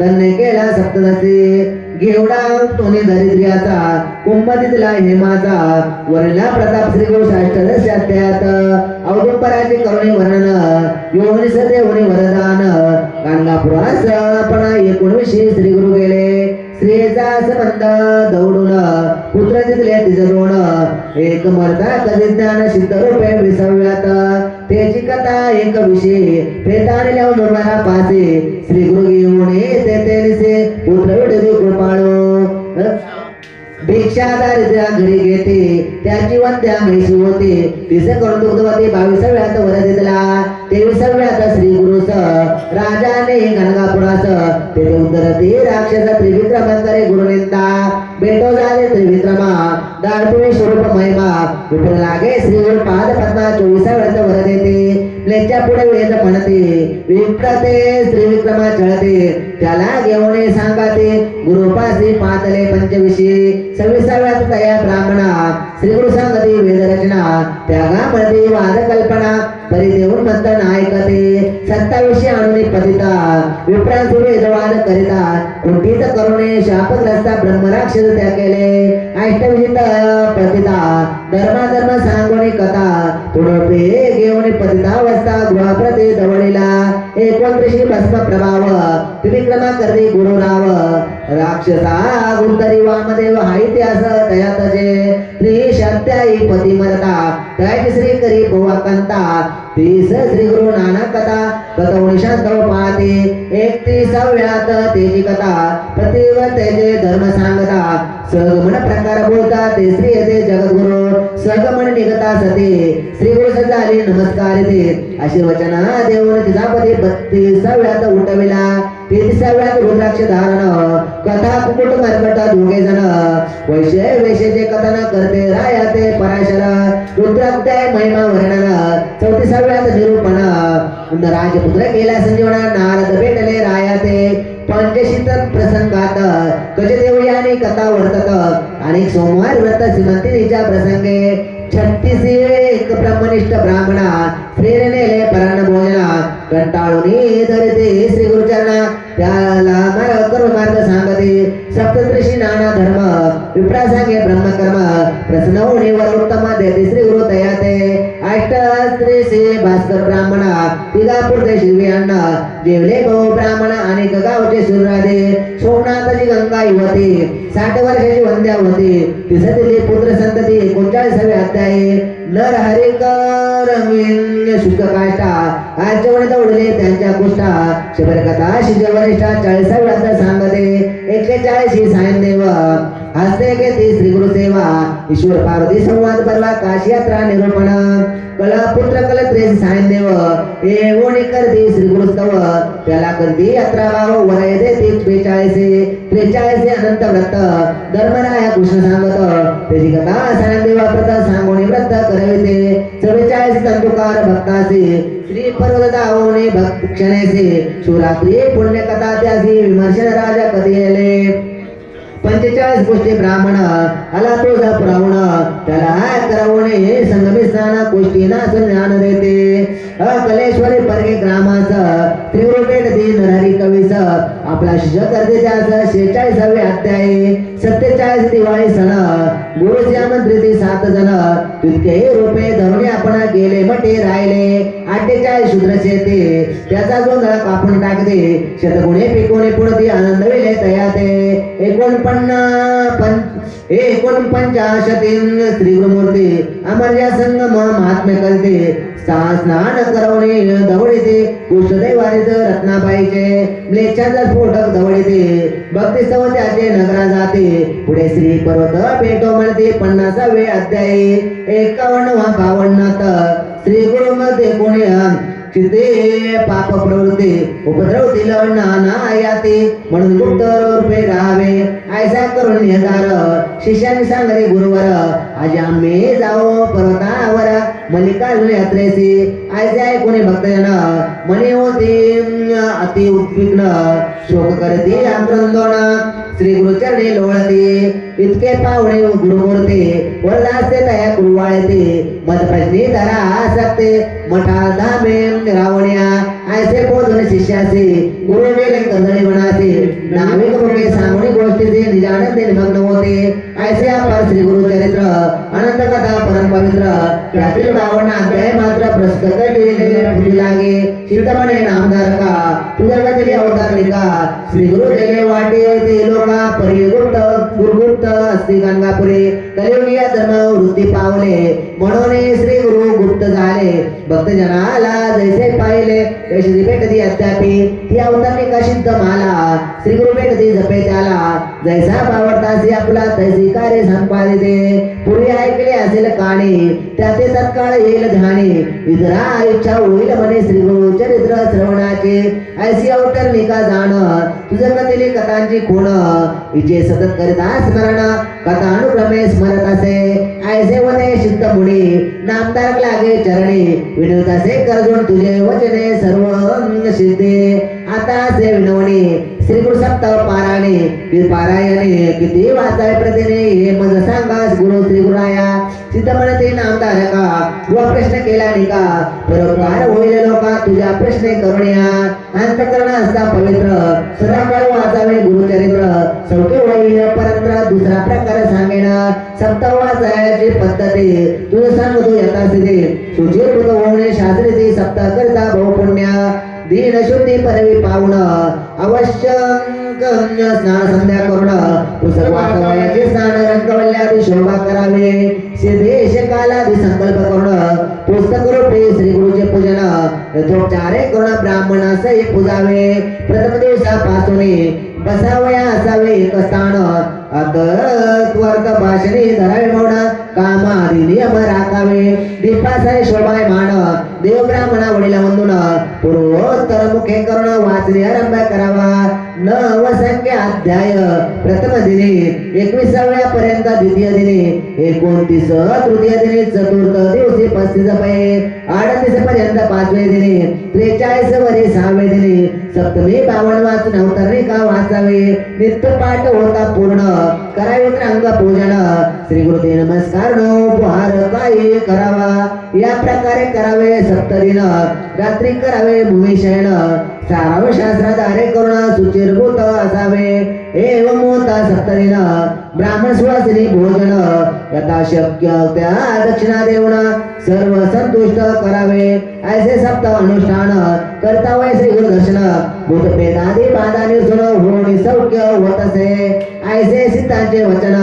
धन्य केला सप्तदशी घेवडा तोने दरिद्र्याचा कुंभतीतला हेमाचा वरला प्रताप श्री गुरु षष्टदशी अध्यायात औदुंबराचे करुणे वर्णन योनिस देवने वरदान गाणगापुरास पण 19 श्री गुरु गेले स्त्रियेचा संबंध दौडून पुत्र तिथले तिजरोण एक मरता कधी ज्ञान सिद्ध रूपे विसव्यात त्याची कथा एक विषय प्रेताने लावून मला पासे श्री गुरु घेऊन येते तेनिसे पुत्र विडे कृपाळू भिक्षा दारिद्र्या घरी घेते त्याची वंद्या म्हैशी होते तिसे करून दुग्धवती 22व्यात वर दिला 23व्यात श्री गुरुस राजाने गणगापुरास तेथे उतरते राक्षस त्रिविक्रम करे गुरुनिंदा बेटो झाले त्रिविक्रमा दाडपुरी स्वरूप महिमा विपुल लागे श्री गुरु पाद पद्मा 24व्यात वर देते लेच्या पुढे वेद म्हणते विप्रते त्रिविक्रमा चळते त्याला घेऊन सांगाते गुरुपासी पातले पंचविशी 26व्यात तया ब्राह्मणा श्री गुरु सांगते वेद रचना त्यागा म्हणते वाद कल्पना परिदेऊन म्हणता ऐकते 27 आणून पतिता विप्रांसुर वेदवाद करिता कुंठित करुणे शापग्रस्ता ब्रह्मराक्षस त्या केले अष्टविजित प्रतिता धर्माधर्म सांगोनी कथा पुनर्पे घेऊन पतितावस्था गृहप्रती दवडीला 29 भस्म प्रभाव त्रिविक्रमा करते गुरुराव राक्षसा गुंतरी वामदेव हा इतिहास तयातचे त्रिशत्यायी पती मरता त्याची श्री करी भुवाकंता 30 श्री गुरु नानक कथा कथा शांत पाहते 31व्यात तेजी कथा पतिव्रतेचे धर्म सांगता सहगमन प्रकार बोलता ते श्री येते जगद्गुरु सहगमन निघता सते श्री गुरु सजाली नमस्कार येते अशी वचना देऊन तिचा पती 32व्यात उठविला 33व्यात रुद्राक्ष धारण कथा कुकुट मरकट दोघे जण वैश्य वेशेचे कथन करते रायाते पराशर रुद्राध्याय महिमा वर्णन 34व्यात निरूपण राजपुत्र केला संजीवना नारद भेटले रायाते पंचशीत प्रसंगात गजदेव याने कथा वर्तत आणि सोमवार व्रत श्रीमंतीच्या प्रसंगे 36 एक ब्रह्मनिष्ठ ब्राह्मणा प्रेरणेले परान्न भोजना कंटाळून धरते श्री गुरुचरणा त्याला मार्ग सांगते सप्तऋषी नाना धर्म विप्रा सांगे ब्रह्मकर्म प्रसन्न होणे वर उत्तम देते श्री गुरु तयाते अष्ट श्री भास्कर ब्राह्मणा तिगापूर ते शिवी अण्णा जेवले गो ब्राह्मण अनेक गावचे सुराधे सोमनाथची गंगा युवती 60 वर्षाची वंद्या होती तिसरी पुत्र संतती 39 अध्याय नर हरे करमिन सुख काष्टा आजवणे दौडले त्यांच्या कुष्ठा शबर कथा शिजवरिष्ठा 40 अध्याय सांगते 41 सायन देव हस्ते घेते श्री गुरु सेवा ईश्वर पार्वती संवाद परवा काशी यात्रा निरूपण कला पुत्र कल 3 सायन देव ए ओणी करते श्री गुरु स्तव त्याला करते यात्रा भाव वराय देते 43 अनंत व्रत धर्मराया कृष्ण सांगत त्याची कथा सायन देवा प्रथा सांगोनी व्रत करविते 44 तंतुकार भक्तासी श्री पर्वत दावणे भक्त क्षणेसे शिवरात्री पुण्य कथा त्यासी विमर्शन राजा कधी येले 45 गोष्टी ब्राह्मण आला तुझा पुरावण त्याला करवणे संगमी स्नान गोष्टी ना ज्ञान देते कलेश्वरी परगे ग्रामास त्रिवृपेट दिन नरहरी कवीस आपला शिष्य करते त्यास 46 अध्याय 47 दिवाळी सण गुरुची आमंत्रित 7 जण तितके रूपे धरुणे आपण गेले मटे राहिले 48 शूद्र शेते त्याचा जोंधळा कापून टाकते शतगुणे पिकोणे पुढती आनंद वेले तयाते 49 श्री गुरुमूर्ती अमर्या संगम महात्म्य करते स्नान करवणे दवडीते कुष्ठदैवारीत रत्नाबाईचे म्लेच्छाचा स्फोटक दवडीते भक्ती सवत्याचे नगरा जाते पुढे श्री पर्वत पेटो म्हणते 50 अध्याय 51 श्री गुरु मध्ये कोणी चिते पाप प्रवृत्ती उपद्रव दिलं नाना याते म्हणून गुप्त रूपे राहावे ऐसा करून निधार शिष्याने सांगले गुरुवर आज आम्ही जाऊ पर्वतावर मल्लिकार्जुन यात्रेसी ऐसे कोणी भक्तजन मने होते अति उद्विग्न शोक करते आंदोलन श्री गुरुचरणी लोळते इतके पावणे गुरुमूर्ती वरदास्ते तया कुरवाळते मत प्रश्नी धरा आसक्ते मठा धामे रावण्या ऐसे बोधन शिष्याचे गुरु वेले कंदळी बनाते नाविक मुखे सांगणी गोष्टीचे निजानंद निमग्न होते ऐसे अपार श्री गुरु चरित्र अनंत कथा परम पवित्र त्यातील 52 अध्याय मात्र प्रस्तुत केलेले लागे चिंतमने नामधारका तुझ्या गती अवतारणिका श्री गुरु गेले वाटे ते लोका परिगुप्त गुरुगुप्त असती गंगापुरे कलियुगीय धर्म वृत्ती पावले म्हणून श्री गुरु गुप्त झाले भक्तजनाला जैसे पाहिले तशी भेटती अद्यापी ती अवतारणिका सिद्ध माला श्री गुरु भेटती जपे त्याला जैसा पावडतासी आपला तैसी कार्य संपादिते पूर्वी ऐकले असेल काणी त्याचे तत्काळ येईल ध्यानी इतरा इच्छा होईल म्हणे श्री गुरु चरित्र श्रवणाचे ऐसी अवतारणिका जाण तुझ्या कथेली कथांची खूण इचे सतत करिता स्मरण कथा अनुक्रमे स्मरत असे ऐसे वने सिद्ध मुनी नामधारक लागे चरणी विनवत असे करजून तुझे वचने सर्व सिद्धे आता से विनवणी श्री गुरु सप्ताह पारायणे किती वाचाय प्रतिने हे मज सांगास गुरु श्री गुराया सिद्ध म्हणते नामधारका व प्रश्न केला निका परोपकार होईल लोका तुझ्या प्रश्ने करुण्या अंतकरण असता पवित्र सदाकाळ वाचावे गुरुचरित्र सौखे होईल परंत्र दुसरा प्रकार सांगेन सप्ताह वाचायची पद्धती तुझं सांगतो यथास्थिती सुचिरभूत होणे शास्त्रीती सप्ताह करता बहुपुण्य दीन शुद्धी परवी पावण अवश्य स्नान संध्या करून पुस्तक वाचवायचे स्नान रंगवल्यादी शोभा करावे सिद्धेश कालादी संकल्प करून पुस्तक रूपे श्री गुरुचे पूजन यथोपचारे करून ब्राह्मणासही पूजावे प्रथम दिवसापासून बसावया असावे एक स्थान अतत्वर्क भाषणे धरावे मौन कामादी नियम राखावे दीपासाय शोभायमान देव ब्राह्मणा वडीला वंदून पूर्वोत्तर मुखे करून वाचणे आरंभ करावा 9 संख्या अध्याय प्रथम दिनी 21व्या पर्यंत द्वितीय दिनी 29 तृतीय दिनी चतुर्थ दिवशी 35 पै 38 पर्यंत 5वे दिनी 43 वरी 6वे दिनी सप्तमी 52 वाचून अवतरणिका वाचावे नित्य पाठ होता पूर्ण करावे अंग पूजन श्री गुरुते नमस्कार उपहार काही करावा या प्रकारे करावे सप्तदिन रात्री करावे भूमी शयन साराव शास्त्राधारे करुण सुचिरभूत असावे एवं मोता सप्तदिन ब्राह्मण सुवासिनी भोजन यथा शक्य त्या दक्षिणा देऊन सर्व संतुष्ट करावे ऐसे सप्त अनुष्ठान करता वै श्री गुरु दर्शन भूत प्रेतादी बाधा निर्सुन होऊन सौख्य होत असे ऐसे सीतांचे वचन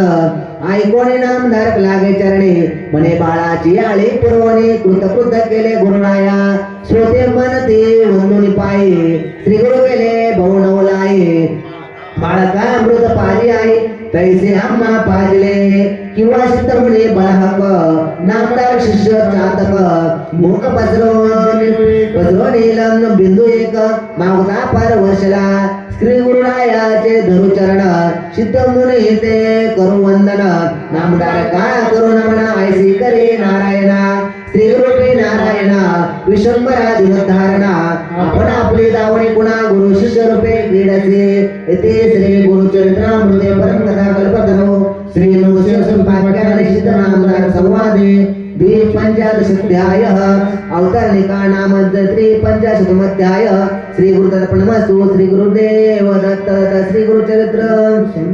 ऐकोणे नामधारक लागे चरणी म्हणे बाळाची आळी पुरवणी कृतकृत केले गुरुराया श्रोते मनते वंदुनी पायी श्री गुरु गेले भाऊ नवलाई बाळका अमृत पाजी आहे तैसे आम्हा पाजले किंवा चित्तमुने बळहक नामदार शिष्य चातक मुख पसरो नीलम बिंदू एक मागता पार वर्षला श्री गुरुरायाचे धरू चरण सिद्ध मुनी ते करू वंदन नामदार काय करू नमन ऐसी करे नारायणा श्री गुरुपे नारायणा विशंभरा दिवधारणा आपण आपली दावणी पुन्हा गुरु शिष्य रूपे क्रीडसे येथे श्री गुरुचरित्रामृते परमकथा कल्पतनो श्री नवशेष वाक्यानिश्चित नामदार संवादे द्विपंचादशाध्याय अवतरणिका नाम त्रिपंचाशतमध्याय श्री गुरुदर्पणमस्तु श्री गुरुदेव दत्त श्री गुरुचरित्र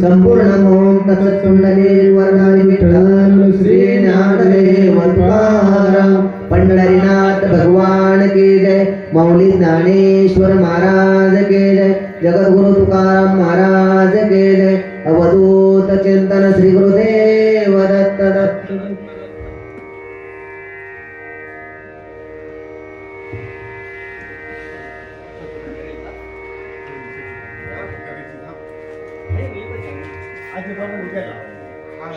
संपूर्ण ओम तत्सत्कुंडली वरदानी विठ्ठल श्री ज्ञानदेव तुकाराम पंढरीनाथ भगवान की जय मौली ज्ञानेश्वर महाराज के जय जगद्गुरु तुकाराम महाराज के जय अवधूत चिंतन श्री गुरुदेव दत्त दत्त आज